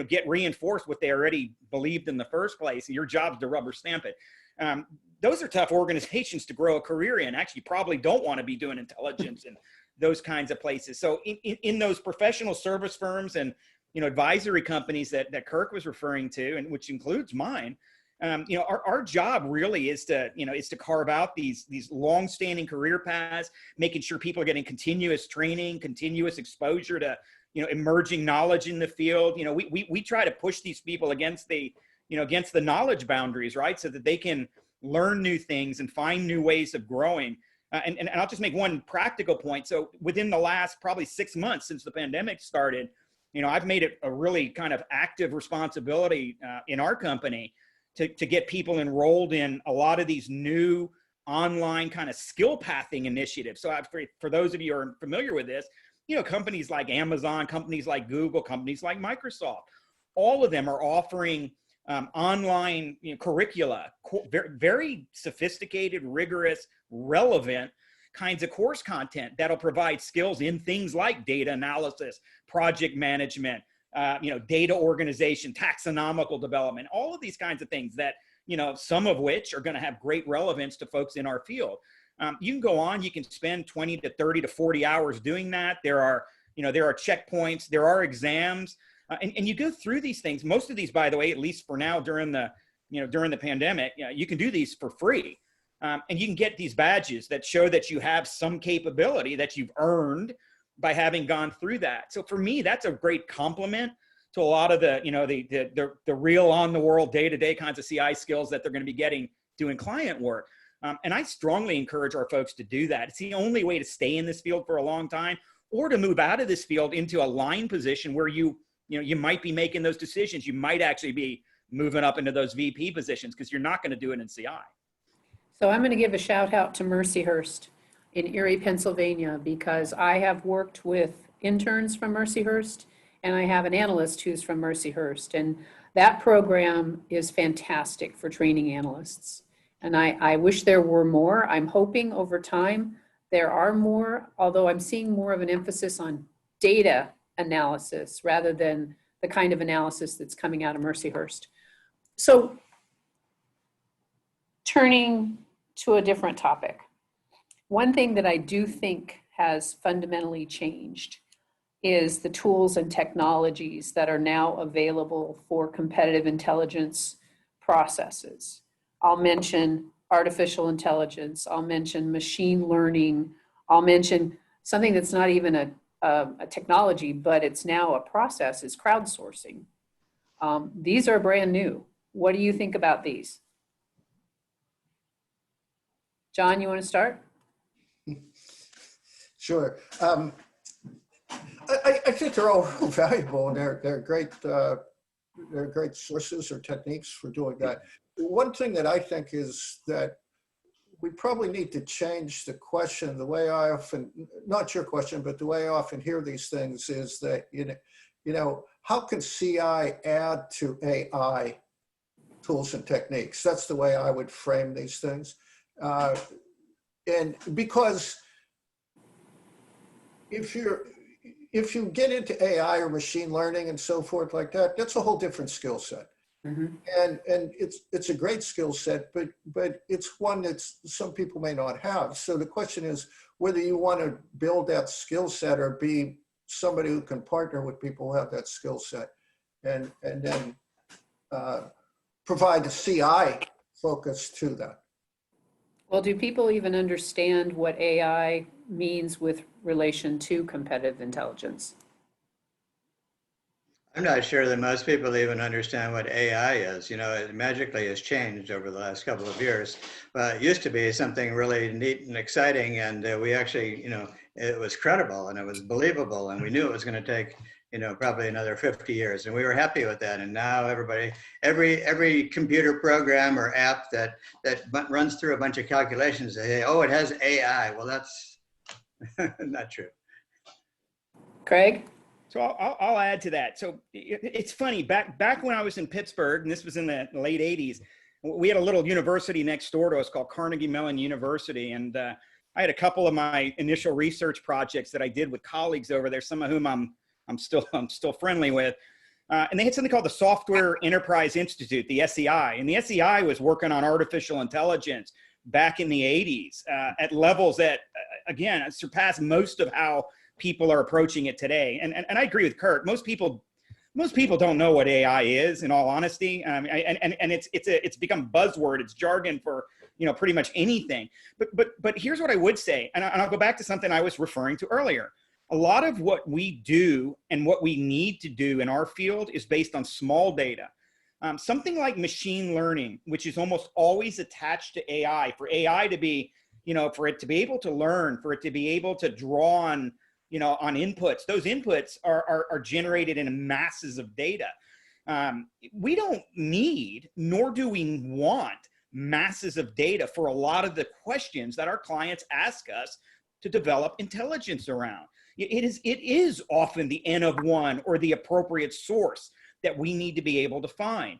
get reinforced what they already believed in the first place. Your job's to rubber stamp it. Those are tough organizations to grow a career in. Actually, you probably don't want to be doing intelligence and those kinds of places. So in those professional service firms and, advisory companies that Kirk was referring to, and which includes mine, our job really is to carve out these long-standing career paths, making sure people are getting continuous training, continuous exposure to, emerging knowledge in the field. We try to push these people against the knowledge boundaries, right? So that they can learn new things and find new ways of growing. And I'll just make one practical point. So within the last probably 6 months since the pandemic started, I've made it a really kind of active responsibility in our company to get people enrolled in a lot of these new online kind of skill pathing initiatives. So for those of you who are familiar with this, companies like Amazon, companies like Google, companies like Microsoft, all of them are offering online curricula, very, very sophisticated, rigorous, relevant kinds of course content that'll provide skills in things like data analysis, project management, data organization, taxonomical development, all of these kinds of things that some of which are going to have great relevance to folks in our field. You can go on, you can spend 20 to 30 to 40 hours doing that. There are checkpoints, there are exams, and you go through these things. Most of these, by the way, at least for now during the pandemic, you can do these for free. And you can get these badges that show that you have some capability that you've earned by having gone through that. So for me, that's a great compliment to a lot of the real on the world day-to-day kinds of CI skills that they're going to be getting doing client work. And I strongly encourage our folks to do that. It's the only way to stay in this field for a long time, or to move out of this field into a line position where you might be making those decisions. You might actually be moving up into those VP positions because you're not going to do it in CI. So I'm going to give a shout out to Mercyhurst in Erie, Pennsylvania, because I have worked with interns from Mercyhurst, and I have an analyst who's from Mercyhurst. And that program is fantastic for training analysts. And I wish there were more. I'm hoping over time there are more, although I'm seeing more of an emphasis on data analysis rather than the kind of analysis that's coming out of Mercyhurst. So turning to a different topic, one thing that I do think has fundamentally changed is the tools and technologies that are now available for competitive intelligence processes. I'll mention artificial intelligence, I'll mention machine learning, I'll mention something that's not even a technology, but it's now a process, is crowdsourcing. These are brand new. What do you think about these? John, you want to start? Sure. I think they're all real valuable, and they're great sources or techniques for doing that. One thing that I think is that we probably need to change the question. The way I often, not your question, but the way I often hear these things is that, how can CI add to AI tools and techniques? That's the way I would frame these things. And because if you get into AI or machine learning and so forth like that, that's a whole different skill set. Mm-hmm. And it's a great skill set, but it's one that some people may not have. So the question is whether you want to build that skill set or be somebody who can partner with people who have that skill set, and then provide a CI focus to that. Well, do people even understand what AI means with relation to competitive intelligence? I'm not sure that most people even understand what AI is. It magically has changed over the last couple of years. It used to be something really neat and exciting, and we actually, it was credible and it was believable, and we knew it was going to take, probably another 50 years, and we were happy with that. And now every computer program or app that runs through a bunch of calculations, they say, oh, it has AI. Well, that's not true. Craig? So I'll add to that. So it's funny, back when I was in Pittsburgh, and this was in the late 80s, we had a little university next door to us called Carnegie Mellon University. And I had a couple of my initial research projects that I did with colleagues over there, some of whom I'm still friendly with. And they had something called the Software Enterprise Institute, the SEI. And the SEI was working on artificial intelligence back in the 80s at levels that, again, surpassed most of how people are approaching it today. And I agree with Kirk. Most people don't know what AI is, in all honesty. And it's become buzzword. It's jargon for, pretty much anything. But here's what I would say, and I'll go back to something I was referring to earlier. A lot of what we do and what we need to do in our field is based on small data. Something like machine learning, which is almost always attached to AI, for AI to be, for it to be able to learn, for it to be able to draw on, on inputs. Those inputs are generated in masses of data. We don't need, nor do we want, masses of data for a lot of the questions that our clients ask us to develop intelligence around. It is often the N of one or the appropriate source that we need to be able to find.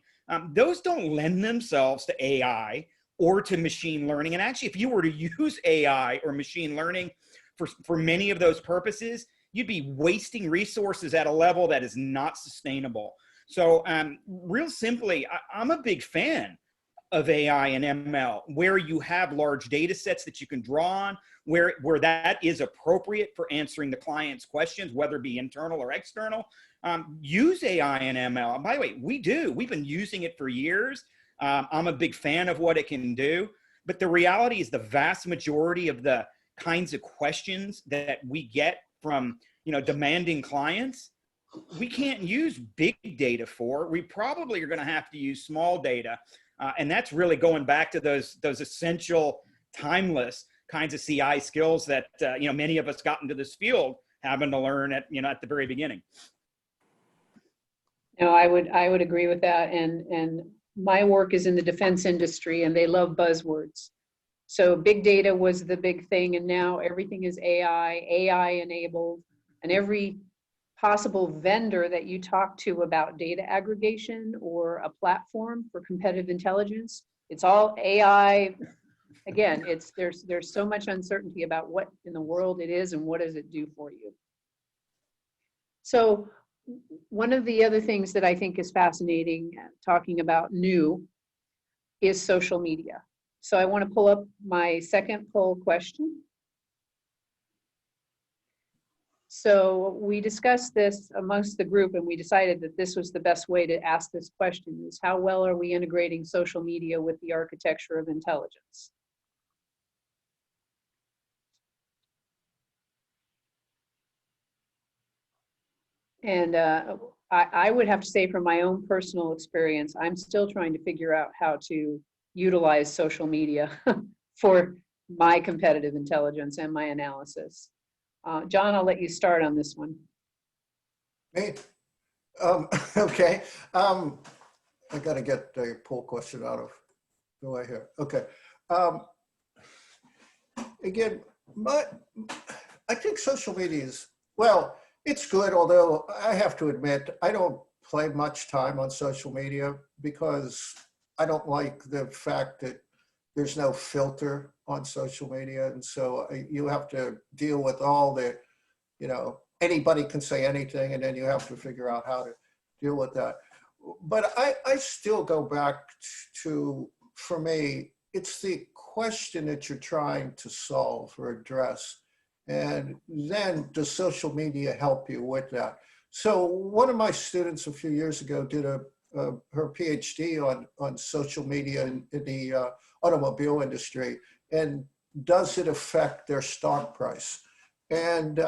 Those don't lend themselves to AI or to machine learning. And actually, if you were to use AI or machine learning for many of those purposes, you'd be wasting resources at a level that is not sustainable. So real simply, I'm a big fan of AI and ML, where you have large data sets that you can draw on, where that is appropriate for answering the client's questions, whether it be internal or external. Use AI and ML. And by the way, we've been using it for years. I'm a big fan of what it can do, but the reality is the vast majority of the kinds of questions that we get from, demanding clients, we can't use big data for. We probably are going to have to use small data. And that's really going back to those essential, timeless kinds of CI skills that, many of us got into this field having to learn at the very beginning. No, I would agree with that. And my work is in the defense industry, and they love buzzwords. So big data was the big thing, and now everything is AI enabled, and every possible vendor that you talk to about data aggregation or a platform for competitive intelligence, it's all AI. Again, there's so much uncertainty about what in the world it is and what does it do for you. So one of the other things that I think is fascinating, talking about new, is social media. So I want to pull up my second poll question. So we discussed this amongst the group, and we decided that this was the best way to ask this question, is how well are we integrating social media with the architecture of intelligence? And I would have to say, from my own personal experience, I'm still trying to figure out how to utilize social media for my competitive intelligence and my analysis. John, I'll let you start on this one. Me? Okay. I got to get the poll question out of the way here. Okay. Again, I think social media is, well, it's good, although I have to admit, I don't play much time on social media because I don't like the fact that there's no filter on social media. And so you have to deal with all the, anybody can say anything, and then you have to figure out how to deal with that. But I still go back to, for me, it's the question that you're trying to solve or address. And then does social media help you with that? So one of my students a few years ago did her PhD on social media in the automobile industry, and does it affect their stock price? And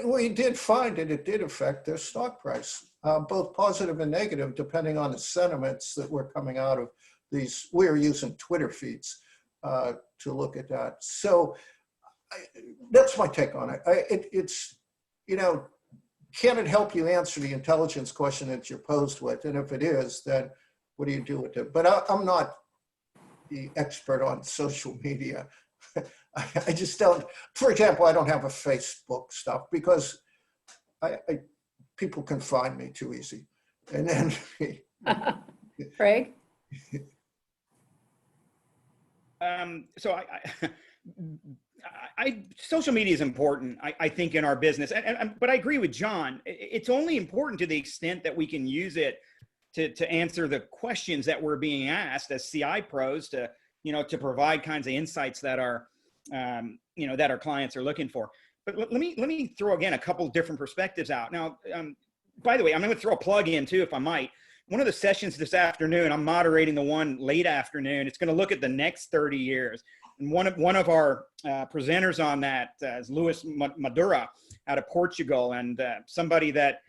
we did find that it did affect their stock price, both positive and negative, depending on the sentiments that were coming out of these. We're using Twitter feeds to look at that. So that's my take on it. It's, can it help you answer the intelligence question that you're posed with? And if it is, then what do you do with it? But I'm not the expert on social media. I just don't, for example, I don't have a Facebook stuff because people can find me too easy. And then Craig? So social media is important, I think, in our business. But I agree with John. It's only important to the extent that we can use it to answer the questions that we're being asked as CI pros to provide kinds of insights that our clients are looking for. But let me throw again a couple of different perspectives out. Now, by the way, I'm going to throw a plug in too, if I might. One of the sessions this afternoon, I'm moderating the one late afternoon. It's going to look at the next 30 years. And one of our presenters on that is Luis Madura out of Portugal, and somebody that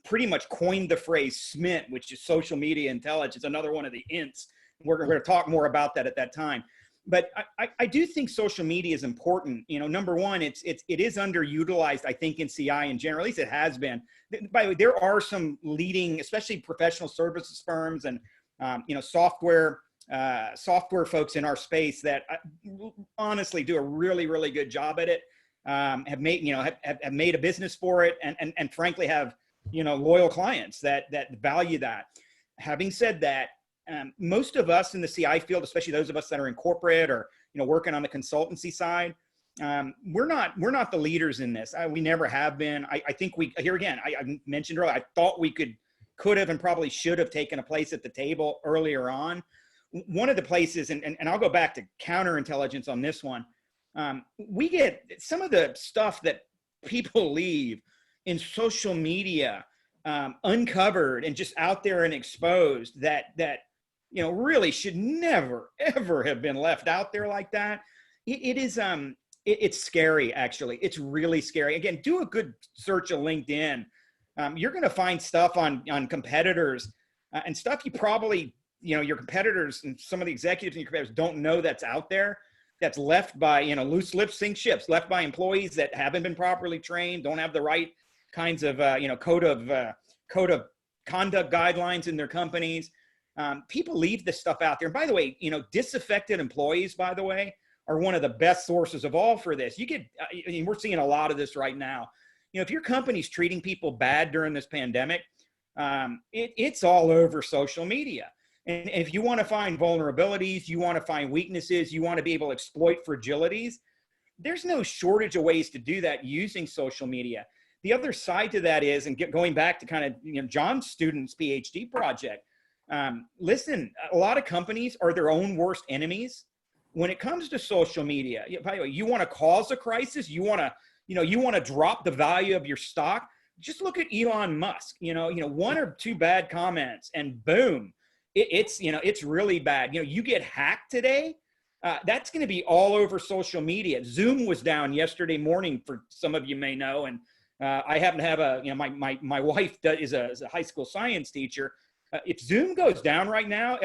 pretty much coined the phrase SMIT, which is social media intelligence, another one of the INTs. We're going to talk more about that at that time. But I do think social media is important. Number one, it is underutilized, I think, in CI in general. At least it has been. By the way, there are some leading, especially professional services firms and software folks in our space that honestly do a really, really good job at it. Have made a business for it, and frankly have loyal clients that value that. Having said that, most of us in the CI field, especially those of us that are in corporate or working on the consultancy side, we're not the leaders in this. We never have been. I think I mentioned earlier, I thought we could have and probably should have taken a place at the table earlier on. one of the places, and I'll go back to counterintelligence on this one. We get some of the stuff that people leave in social media uncovered and just out there and exposed that really should never ever have been left out there like that. It's scary, actually. It's really scary. Again, do a good search of LinkedIn. You're going to find stuff on competitors and stuff you probably, your competitors and some of the executives in your competitors don't know that's out there. That's left by, loose lips sink ships, left by employees that haven't been properly trained, don't have the right kinds of, code of conduct guidelines in their companies. People leave this stuff out there. And by the way, disaffected employees, by the way, are one of the best sources of all for this. We're seeing a lot of this right now. If your company's treating people bad during this pandemic, it's all over social media. And if you want to find vulnerabilities, you want to find weaknesses, you want to be able to exploit fragilities, there's no shortage of ways to do that using social media. The other side to that is, and going back to kind of John's student's PhD project, listen, a lot of companies are their own worst enemies when it comes to social media. By the way, you want to cause a crisis, you want to drop the value of your stock. Just look at Elon Musk. One or two bad comments, and boom. It's really bad. You get hacked today, that's going to be all over social media. Zoom was down yesterday morning, for some of you may know, and I happen to have my wife is a high school science teacher. If Zoom goes down right now,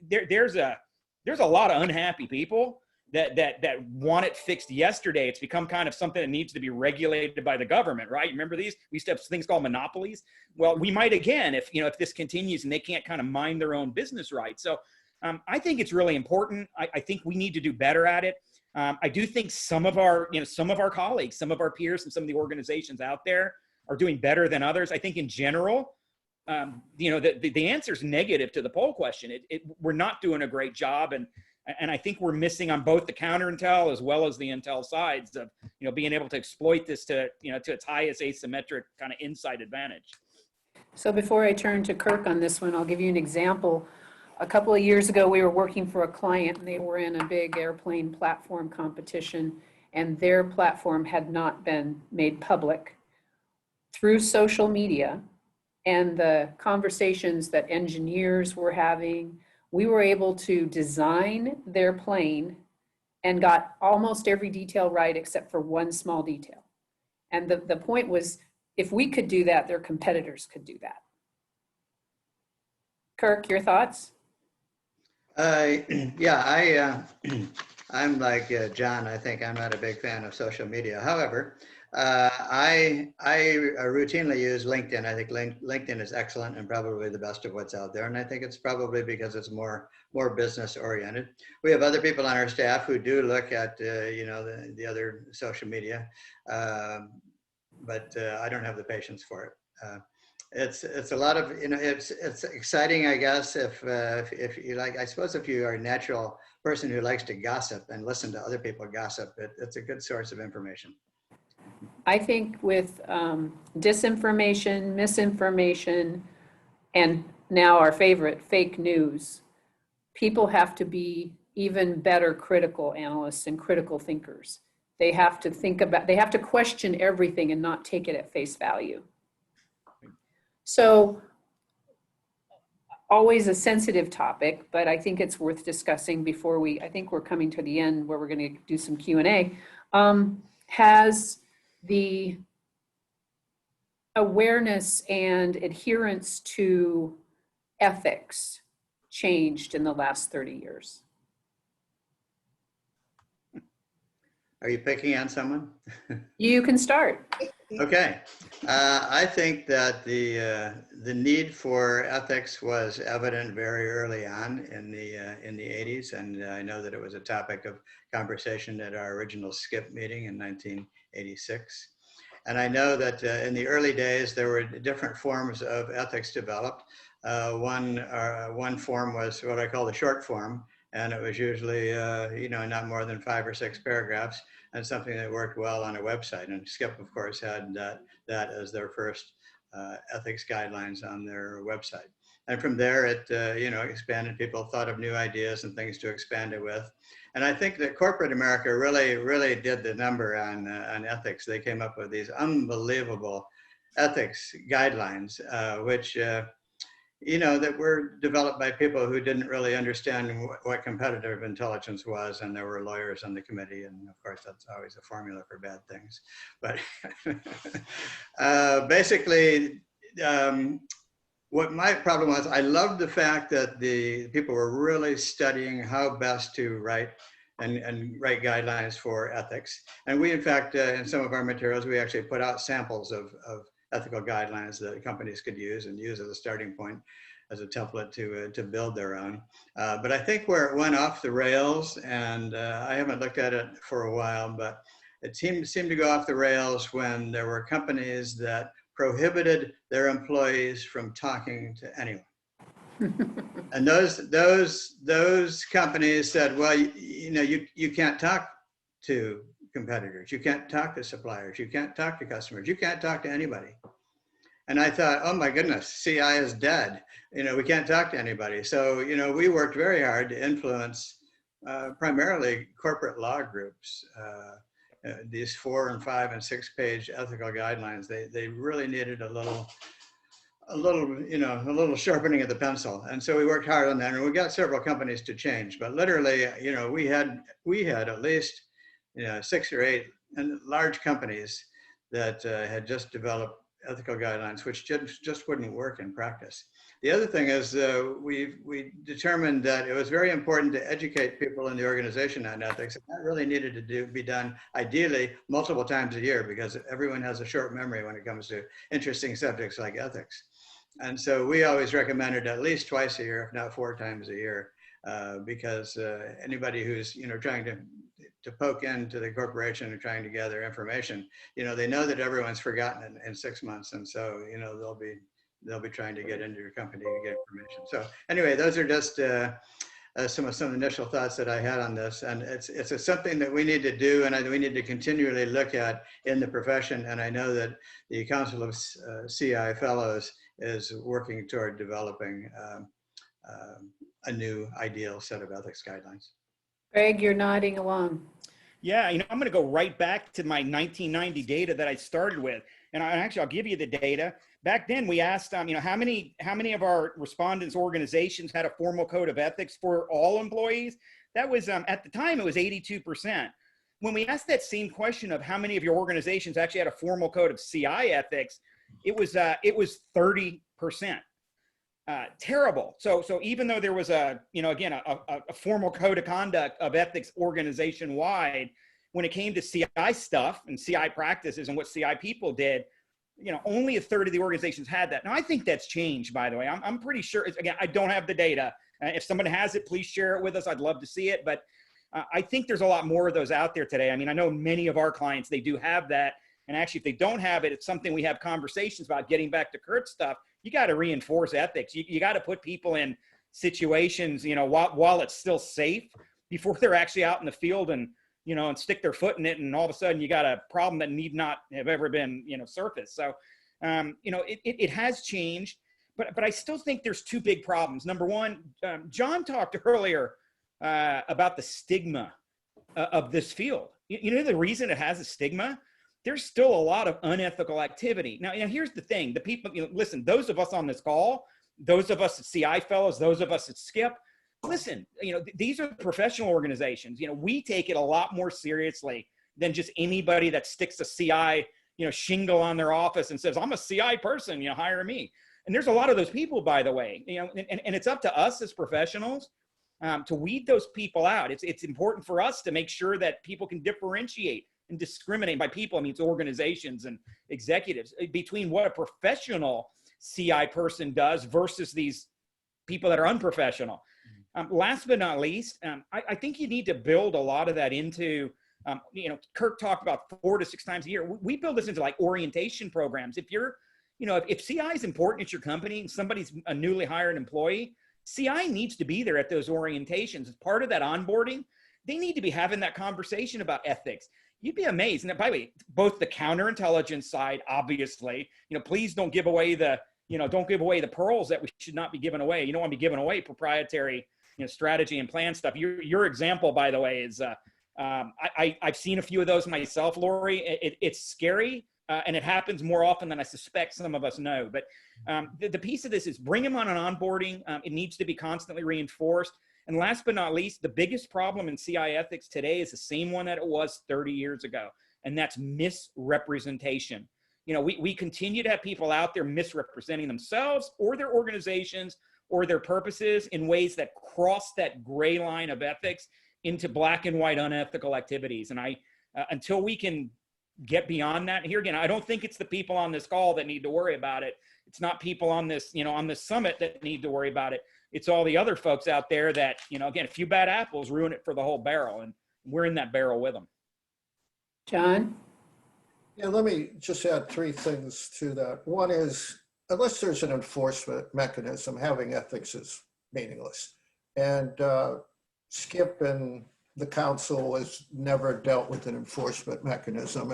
there's a lot of unhappy people that want it fixed yesterday. It's become kind of something that needs to be regulated by the government, right? Remember these? We used to have things called monopolies. Well, we might again if this continues and they can't kind of mind their own business right. So I think it's really important. I think we need to do better at it. I do think some of our colleagues, some of our peers, and some of the organizations out there are doing better than others. I think in general, the answer is negative to the poll question. We're not doing a great job, and I think we're missing on both the counter intel as well as the intel sides of being able to exploit this to its highest asymmetric kind of insight advantage. So before I turn to Kirk on this one, I'll give you an example. A couple of years ago, we were working for a client, and they were in a big airplane platform competition, and their platform had not been made public. Through social media and the conversations that engineers were having, we were able to design their plane and got almost every detail right except for one small detail. And the point was, if we could do that, their competitors could do that. Kirk, your thoughts? I'm like John. I think I'm not a big fan of social media. However, I routinely use LinkedIn. I think LinkedIn is excellent and probably the best of what's out there. And I think it's probably because it's more business oriented. We have other people on our staff who do look at the other social media, but I don't have the patience for it. It's a lot of it's exciting, I guess, if you like. I suppose if you are a natural person who likes to gossip and listen to other people gossip, it's a good source of information. I think with disinformation, misinformation, and now our favorite, fake news, people have to be even better critical analysts and critical thinkers. They have to question everything and not take it at face value. So always a sensitive topic, but I think it's worth discussing before I think we're coming to the end where we're going to do some Q&A. Has the awareness and adherence to ethics changed in the last 30 years? Are you picking on someone? You can start. Okay. I think that the need for ethics was evident very early on in the 80s, and I know that it was a topic of conversation at our original SCIP meeting in 1986. And I know that in the early days there were different forms of ethics developed. One form was what I call the short form, and it was usually not more than 5 or 6 paragraphs, and something that worked well on a website. And SCIP, of course, had that as their first ethics guidelines on their website. And from there, it expanded. People thought of new ideas and things to expand it with. And I think that corporate America really did the number on ethics. They came up with these unbelievable ethics guidelines, which that were developed by people who didn't really understand what competitive intelligence was, and there were lawyers on the committee, and of course that's always a formula for bad things. But basically, what my problem was, I loved the fact that the people were really studying how best to write and write guidelines for ethics. And we, in fact, in some of our materials, we actually put out samples of ethical guidelines that companies could use and use as a starting point, as a template to build their own. But I think where it went off the rails, and I haven't looked at it for a while, but it seemed to go off the rails when there were companies that prohibited their employees from talking to anyone. And those companies said, well, you can't talk to competitors, you can't talk to suppliers, you can't talk to customers, you can't talk to anybody. And I thought, oh my goodness, CI is dead. We can't talk to anybody. So, we worked very hard to influence primarily corporate law groups. These 4 and 5 and 6 page ethical guidelines, they really needed a little sharpening of the pencil. And so we worked hard on that, and we got several companies to change. But literally, we had at least 6 or 8 large companies that had just developed ethical guidelines, which just wouldn't work in practice. The other thing is we determined that it was very important to educate people in the organization on ethics, and that really needed to be done ideally multiple times a year, because everyone has a short memory when it comes to interesting subjects like ethics. And so we always recommended at least twice a year, if not 4 times a year, because anybody who's trying to poke into the corporation and trying to gather information, they know that everyone's forgotten in 6 months, and so they'll be trying to get into your company to get information. So anyway, those are just some initial thoughts that I had on this, and it's something that we need to do, and we need to continually look at in the profession. And I know that the Council of CI Fellows is working toward developing a new ideal set of ethics guidelines. Greg, you're nodding along. Yeah, I'm going to go right back to my 1990 data that I started with, and I'll give you the data. Back then, we asked, how many of our respondents' organizations had a formal code of ethics for all employees? That was at the time it was 82%. When we asked that same question of how many of your organizations actually had a formal code of CI ethics, it was 30%. Terrible. So even though there was a formal code of conduct of ethics organization wide, when it came to CI stuff and CI practices and what CI people did, only a third of the organizations had that. Now I think that's changed, by the way. I'm pretty sure. Again, I don't have the data. If someone has it, please share it with us. I'd love to see it. But I think there's a lot more of those out there today. I mean, I know many of our clients, they do have that. And actually, if they don't have it, it's something we have conversations about. Getting back to Kurt's stuff, you got to reinforce ethics. You got to put people in situations, while it's still safe, before they're actually out in the field and stick their foot in it, and all of a sudden you got a problem that need not have ever been, surfaced. So, it has changed, but I still think there's 2 big problems. Number one, John talked earlier about the stigma of this field. The reason it has a stigma, there's still a lot of unethical activity. Now, here's the thing. The people, listen, those of us on this call, those of us at CI Fellows, those of us at SCIP, listen, these are professional organizations. We take it a lot more seriously than just anybody that sticks a CI, shingle on their office and says, I'm a CI person, hire me. And there's a lot of those people, by the way, and it's up to us as professionals to weed those people out. It's important for us to make sure that people can differentiate and discriminate. By people, I mean it's organizations and executives, between what a professional CI person does versus these people that are unprofessional. Last but not least, I think you need to build a lot of that into, Kirk talked about 4 to 6 times a year. We build this into like orientation programs. If you're, if CI is important at your company and somebody's a newly hired employee, CI needs to be there at those orientations. As part of that onboarding, they need to be having that conversation about ethics. you'd be amazed. And by the way, both the counterintelligence side, obviously, please don't give away don't give away the pearls that we should not be giving away. You don't want to be giving away proprietary, strategy and plan stuff. Your example, by the way, is I've seen a few of those myself, Laurie. It's scary, and it happens more often than I suspect some of us know. But the piece of this is bring them on an onboarding. It needs to be constantly reinforced. And last but not least, the biggest problem in CI ethics today is the same one that it was 30 years ago, and that's misrepresentation. We continue to have people out there misrepresenting themselves or their organizations or their purposes in ways that cross that gray line of ethics into black and white unethical activities. And until we can get beyond that, and here again, I don't think it's the people on this call that need to worry about it. It's not people on this, on this summit that need to worry about it. It's all the other folks out there that, again, a few bad apples ruin it for the whole barrel, and we're in that barrel with them. John? Yeah, let me just add three things to that. One is, unless there's an enforcement mechanism, having ethics is meaningless. And Skip and the council has never dealt with an enforcement mechanism.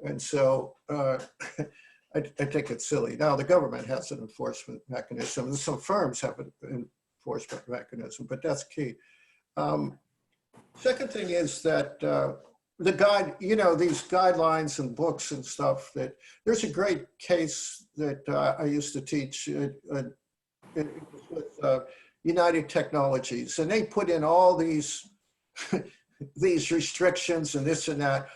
And so I think it's silly. Now, the government has an enforcement mechanism, and some firms have an enforcement mechanism, but that's key. Second thing is that these guidelines and books and stuff, that there's a great case that I used to teach with United Technologies, and they put in all these these restrictions and this and that.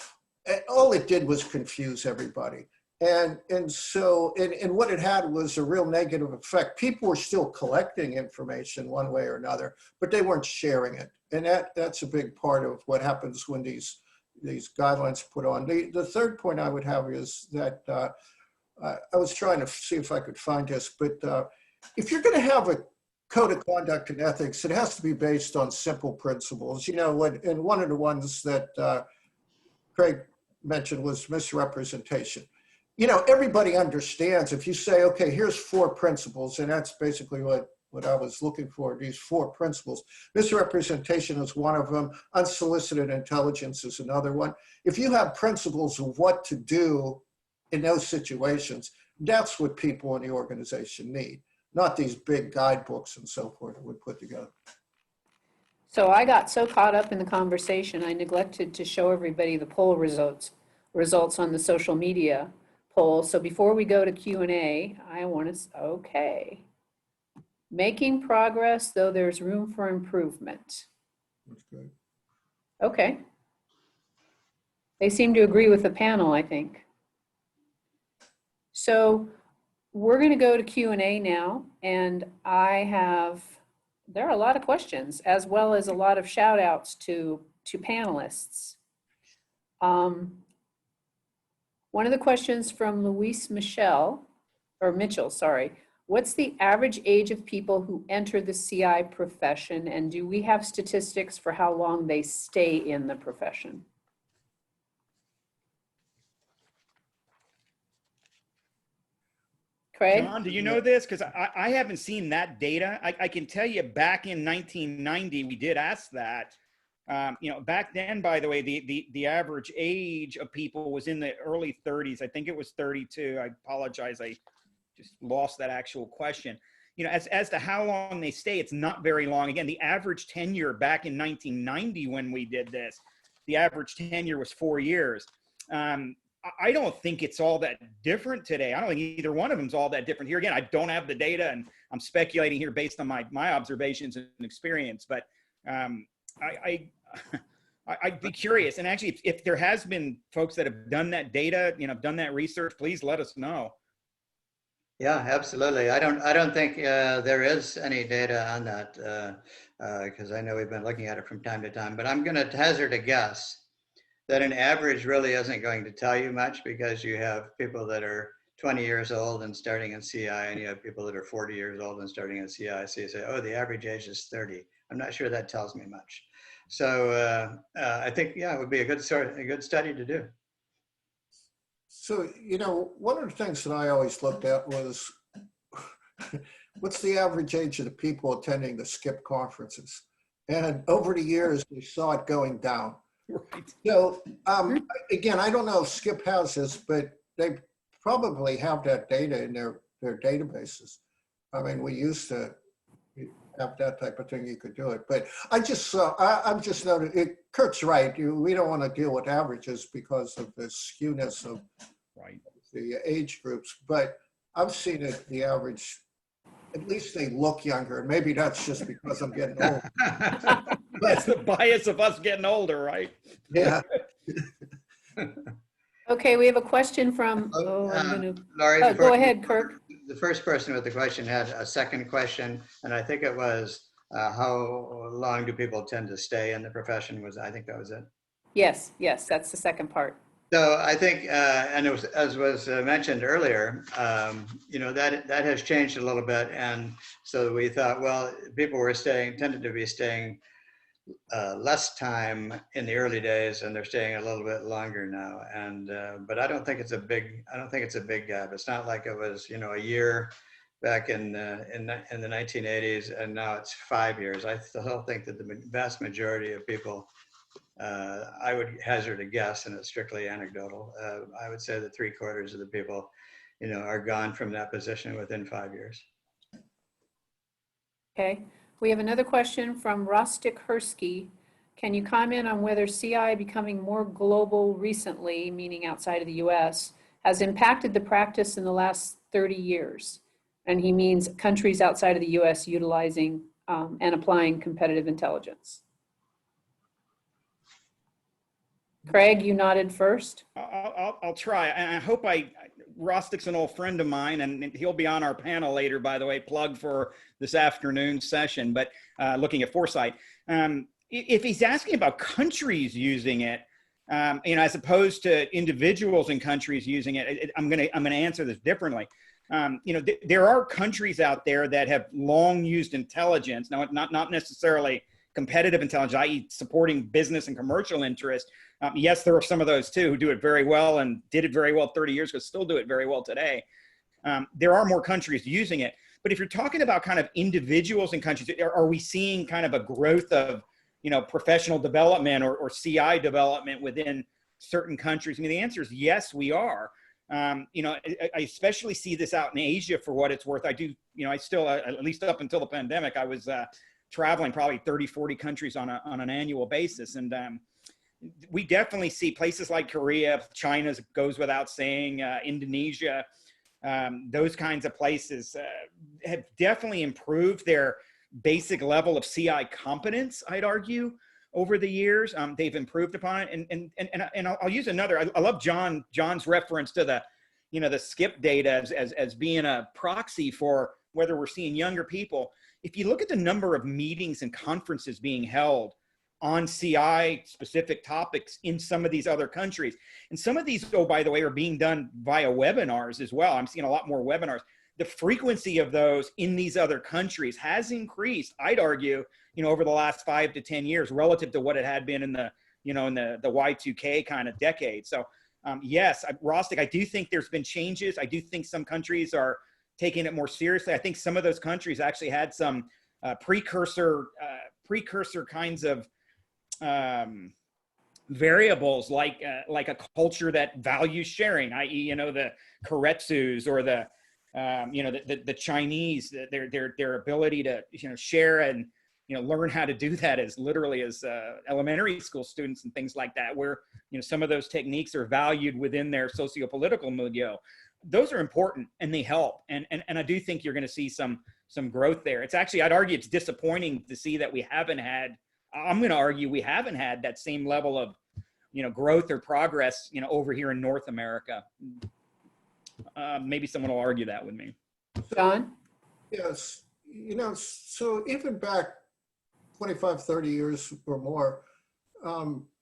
And all it did was confuse everybody. And so what it had was a real negative effect. People were still collecting information one way or another, but they weren't sharing it. And that's a big part of what happens when these guidelines are put on. The third point I would have is that I was trying to see if I could find this, but if you're going to have a code of conduct and ethics, it has to be based on simple principles. And one of the ones that Craig mentioned was misrepresentation. Everybody understands if you say, okay, here's 4 principles, and that's basically what I was looking for, these 4 principles. Misrepresentation is one of them. Unsolicited intelligence is another one. If you have principles of what to do in those situations, that's what people in the organization need, not these big guidebooks and so forth that we put together. So I got so caught up in the conversation, I neglected to show everybody the poll results on the social media poll. So before we go to Q&A, I want to, okay. Making progress, though there's room for improvement. That's good. Okay. They seem to agree with the panel, I think. So we're going to go to Q&A now, and there are a lot of questions, as well as a lot of shout outs to panelists. One of the questions from Luis Mitchell, sorry. What's the average age of people who enter the CI profession, and do we have statistics for how long they stay in the profession? Craig? John, do you know this? Because I haven't seen that data. I can tell you back in 1990, we did ask that. Back then, by the way, the average age of people was in the early 30s. I think it was 32. I apologize. I just lost that actual question. As to how long they stay, it's not very long. Again, the average tenure back in 1990 when we did this, the average tenure was 4 years. I don't think it's all that different today. I don't think either one of them is all that different. Here again, I don't have the data, and I'm speculating here based on my observations and experience. But I'd be curious. And actually, if there has been folks that have done that data, done that research, please let us know. Yeah, absolutely. I don't think there is any data on that because I know we've been looking at it from time to time. But I'm going to hazard a guess that an average really isn't going to tell you much, because you have people that are 20 years old and starting in CI, and you have people that are 40 years old and starting in CI. So you say, oh, the average age is 30. I'm not sure that tells me much. So I think, yeah, it would be a good study to do. So, one of the things that I always looked at was what's the average age of the people attending the SCIP conferences? And over the years, we saw it going down. Right. So again, I don't know if Skip has this, but they probably have that data in their databases. I mean, we used to have that type of thing. You could do it, but I'm just noted. Kirk's right. We don't want to deal with averages because of the skewness of Right. the age groups. But I've seen it. The average, at least they look younger. Maybe that's just because I'm getting old. That's the bias of us getting older, right? Yeah. Okay, we have a question from, Laurie, go ahead, Kirk. The first person with the question had a second question, and I think it was, how long do people tend to stay in the profession? I think that was it. Yes, that's the second part. So I think, and it was, as was mentioned earlier, that has changed a little bit. And so we thought, well, people were tended to be staying less time in the early days, and they're staying a little bit longer now. And but I don't think it's a big gap. It's not like it was, a year back in the 1980s, and now it's 5 years. I still think that the vast majority of people, I would hazard a guess, and it's strictly anecdotal, I would say that 3/4 of the people, are gone from that position within 5 years. Okay, we have another question from Rostik Hursky. Can you comment on whether CI becoming more global recently, meaning outside of the US, has impacted the practice in the last 30 years? And he means countries outside of the US utilizing and applying competitive intelligence. Craig, you nodded first. I'll try. And I hope Rostik's an old friend of mine, and he'll be on our panel later, by the way, plug for this afternoon's session, but looking at foresight. If he's asking about countries using it, as opposed to individuals in countries using it, I'm gonna answer this differently. There are countries out there that have long used intelligence. Now, not necessarily competitive intelligence, i.e. supporting business and commercial interest. Yes, there are some of those too who do it very well and did it very well 30 years ago, still do it very well today. There are more countries using it. But if you're talking about kind of individuals and countries, are we seeing kind of a growth of, professional development or CI development within certain countries? I mean, the answer is yes, we are. I especially see this out in Asia for what it's worth. I do, I still, at least up until the pandemic, I was traveling probably 30, 40 countries on an annual basis. And we definitely see places like Korea, China goes without saying, Indonesia, those kinds of places have definitely improved their basic level of CI competence, I'd argue, over the years. They've improved upon it. And I'll use another, I love John's reference to the skip data as being a proxy for whether we're seeing younger people. If you look at the number of meetings and conferences being held on CI specific topics in some of these other countries, and some of these, oh, by the way, are being done via webinars as well. I'm seeing a lot more webinars. The frequency of those in these other countries has increased, I'd argue, over the last 5 to 10 years relative to what it had been in the Y2K kind of decade. So yes, Rostik, I do think there's been changes. I do think some countries are taking it more seriously. I think some of those countries actually had some precursor kinds of variables like a culture that values sharing, i.e., the Koretsus or the Chinese, their ability to share and learn how to do that as literally as elementary school students and things like that, where some of those techniques are valued within their socio-political milieu. Those are important and they help, and I do think you're going to see some growth there. It's actually, I'd argue, it's disappointing to see that we haven't had that same level of growth or progress over here in North America. Maybe someone will argue that with me. John? Yes, so even back 25, 30 years or more,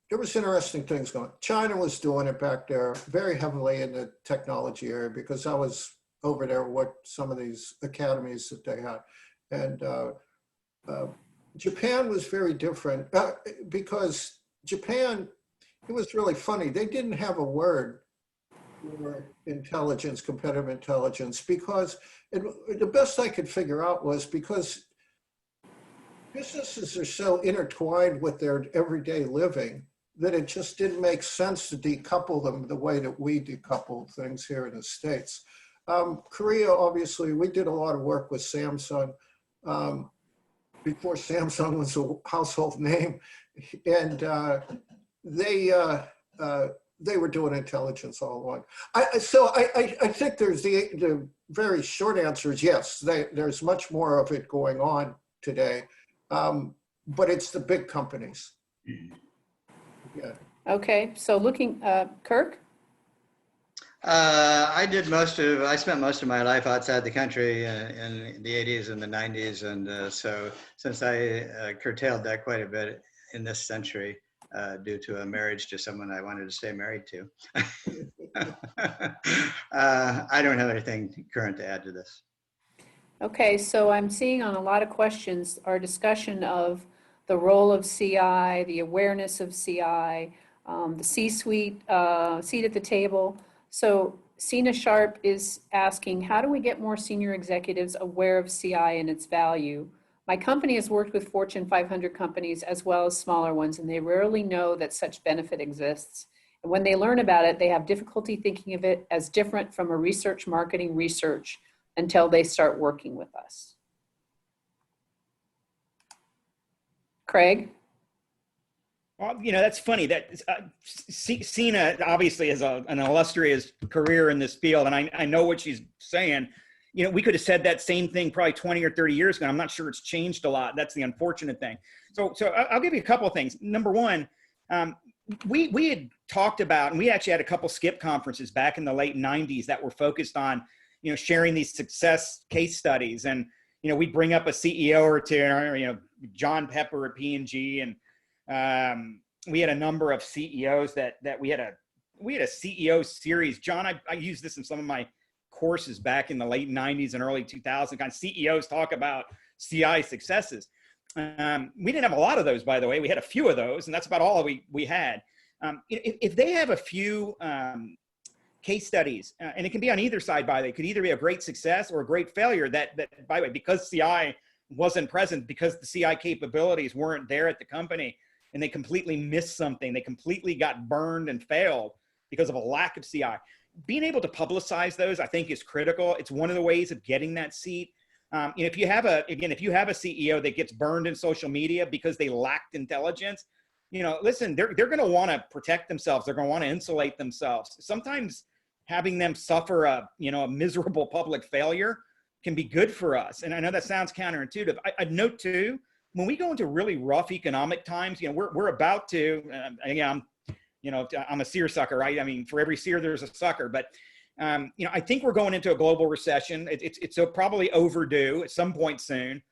there was interesting things going on. China was doing it back there very heavily in the technology area, because I was over there with some of these academies that they had. And Japan was very different because Japan, it was really funny. They didn't have a word for intelligence, competitive intelligence, because the best I could figure out was because businesses are so intertwined with their everyday living that it just didn't make sense to decouple them the way that we decouple things here in the States. Korea, obviously, we did a lot of work with Samsung before Samsung was a household name, and they were doing intelligence all along. So I think there's the very short answer is yes, there's much more of it going on today, but it's the big companies. Yeah. Okay, so looking, Kirk? I spent most of my life outside the country in the 80s and the 90s. And so since I curtailed that quite a bit in this century due to a marriage to someone I wanted to stay married to, I don't have anything current to add to this. Okay, so I'm seeing on a lot of questions our discussion of the role of CI, the awareness of CI, the C-suite, seat at the table. So Sina Sharp is asking, how do we get more senior executives aware of CI and its value? My company has worked with Fortune 500 companies as well as smaller ones, and they rarely know that such benefit exists. And when they learn about it, they have difficulty thinking of it as different from a research marketing research until they start working with us. Craig? Well, that's funny that Sina obviously has an illustrious career in this field, and I know what she's saying. We could have said that same thing probably 20 or 30 years ago. I'm not sure it's changed a lot. That's the unfortunate thing. So I'll give you a couple of things. Number one, we had talked about, and we actually had a couple skip conferences back in the late 90s that were focused on, sharing these success case studies. And, we'd bring up a CEO or two, John Pepper at P&G, and we had a number of CEOs that we had a CEO series. John, I used this in some of my courses back in the late 90s and early 2000s. Kind of CEOs talk about CI successes. We didn't have a lot of those, by the way. We had a few of those, and that's about all we had. If they have a few case studies, and it can be on either side, by the way, it could either be a great success or a great failure that by the way, because CI wasn't present, because the CI capabilities weren't there at the company, and they completely missed something, they completely got burned and failed because of a lack of CI. Being able to publicize those, I think, is critical. It's one of the ways of getting that seat. If you have a CEO that gets burned in social media because they lacked intelligence, listen, they're going to want to protect themselves. They're going to want to insulate themselves. Sometimes having them suffer a miserable public failure can be good for us. And I know that sounds counterintuitive. I'd note too, when we go into really rough economic times, we're about to, again, I'm a seersucker, right? I mean, for every seer, there's a sucker. But, I think we're going into a global recession. It's probably overdue at some point soon.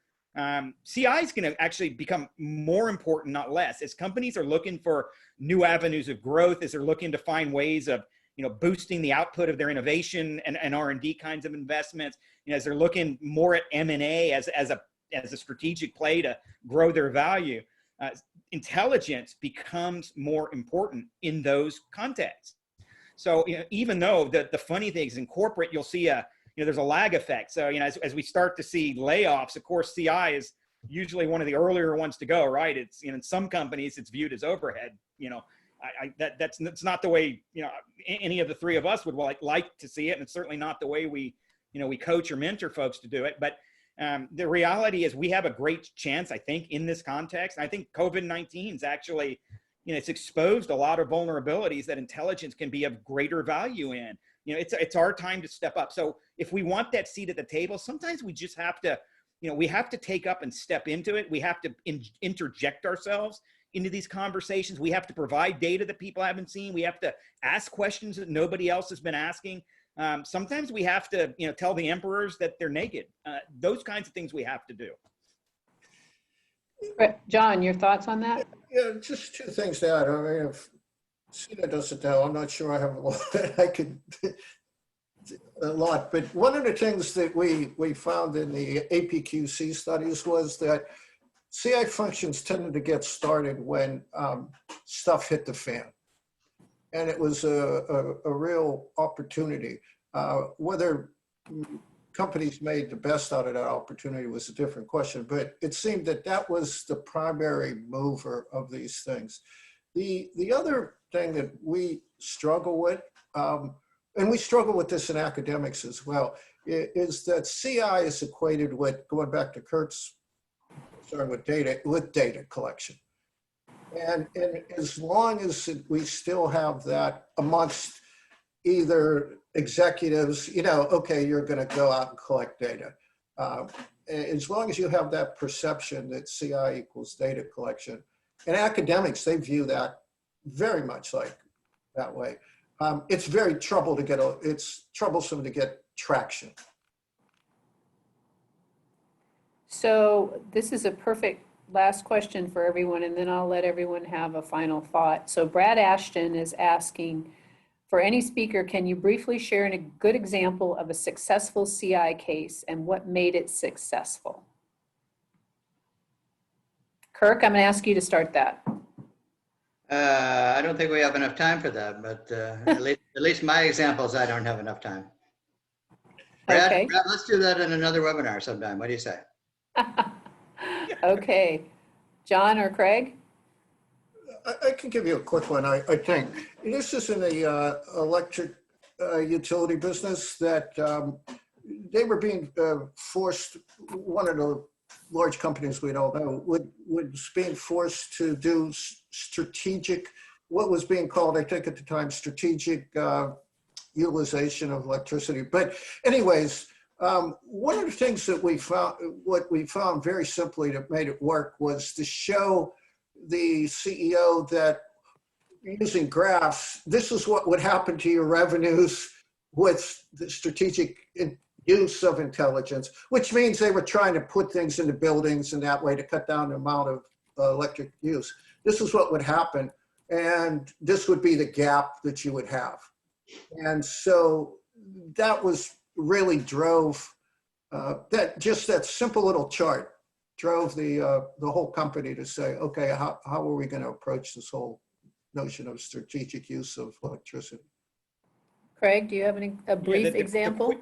CI is going to actually become more important, not less, as companies are looking for new avenues of growth, as they're looking to find ways of, boosting the output of their innovation and R&D kinds of investments, as they're looking more at M&A as a strategic play to grow their value. Intelligence becomes more important in those contexts. So, even though the funny thing is in corporate, you'll see there's a lag effect. So, as we start to see layoffs, of course, CI is usually one of the earlier ones to go, right? It's, in some companies, it's viewed as overhead. That's not the way, any of the three of us would like to see it. And it's certainly not the way we coach or mentor folks to do it. But the reality is we have a great chance, I think, in this context. I think COVID-19 is actually, it's exposed a lot of vulnerabilities that intelligence can be of greater value in. It's our time to step up. So if we want that seat at the table, sometimes we just have to, we have to take up and step into it. We have to interject ourselves into these conversations. We have to provide data that people haven't seen. We have to ask questions that nobody else has been asking. Sometimes we have to, tell the emperors that they're naked. Those kinds of things we have to do. John, your thoughts on that? Yeah, just two things to add. I mean, if Sina doesn't know, I'm not sure I have a lot. I could a lot, but one of the things that we found in the APQC studies was that CI functions tended to get started when stuff hit the fan. And it was a real opportunity. Whether companies made the best out of that opportunity was a different question, but it seemed that was the primary mover of these things. The other thing that we struggle with, and we struggle with this in academics as well, is that CI is equated with, going back to Kirk's concern with data collection. And as long as we still have that amongst either executives, okay, you're going to go out and collect data. As long as you have that perception that CI equals data collection, and academics, they view that very much like that way. It's very it's troublesome to get traction. So this is a perfect last question for everyone, and then I'll let everyone have a final thought. So Brad Ashton is asking, for any speaker, can you briefly share a good example of a successful CI case and what made it successful? Kirk, I'm going to ask you to start that. I don't think we have enough time for that, but at least my examples, I don't have enough time. Brad, Okay. Brad, let's do that in another webinar sometime. What do you say? Okay. John or Craig? I can give you a quick one, I think. This is in the electric utility business that they were being forced, one of the large companies we all know, was being forced to do strategic, what was being called, I think at the time, strategic utilization of electricity. But anyways, one of the things that what we found very simply that made it work was to show the CEO that using graphs, this is what would happen to your revenues with the strategic use of intelligence, which means they were trying to put things into buildings in that way to cut down the amount of electric use. This is what would happen, and this would be the gap that you would have. And so that was really drove that simple little chart drove the whole company to say, okay, how are we going to approach this whole notion of strategic use of electricity? Craig, do you have a brief example?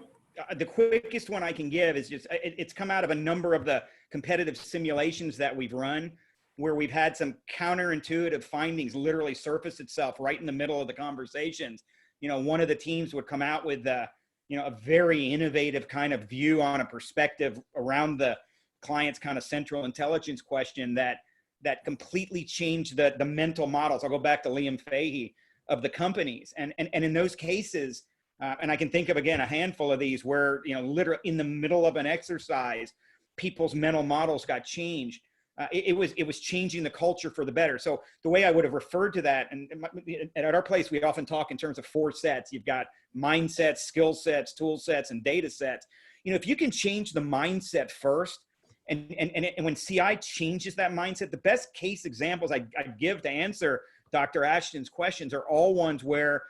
The quickest one I can give is just, it's come out of a number of the competitive simulations that we've run, where we've had some counterintuitive findings literally surface itself right in the middle of the conversations. One of the teams would come out with a very innovative kind of view on a perspective around the client's kind of central intelligence question that completely changed the mental models. I'll go back to Liam Fahey of the companies. And in those cases, and I can think of, again, a handful of these where, literally in the middle of an exercise, people's mental models got changed. It was changing the culture for the better. So the way I would have referred to that, and at our place, we often talk in terms of 4 sets. You've got mindsets, skill sets, tool sets, and data sets. If you can change the mindset first, and when CI changes that mindset, the best case examples I give to answer Dr. Ashton's questions are all ones where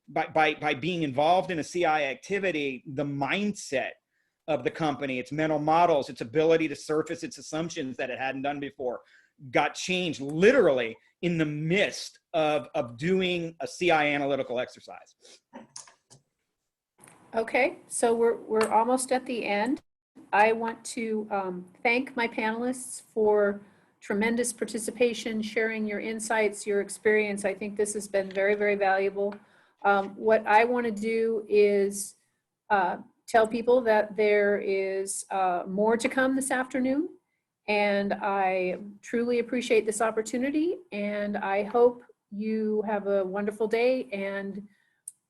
by being involved in a CI activity, the mindset of the company, its mental models, its ability to surface its assumptions that it hadn't done before, got changed literally in the midst of doing a CI analytical exercise. Okay, so we're almost at the end. I want to thank my panelists for tremendous participation, sharing your insights, your experience. I think this has been very, very valuable. What I want to do is tell people that there is more to come this afternoon, and I truly appreciate this opportunity, and I hope you have a wonderful day, and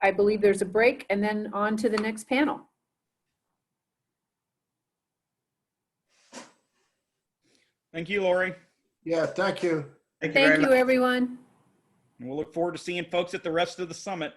I believe there's a break and then on to the next panel. Thank you, Laurie. Yeah, thank you. Thank you very Thank much. you, everyone. And we'll look forward to seeing folks at the rest of the summit.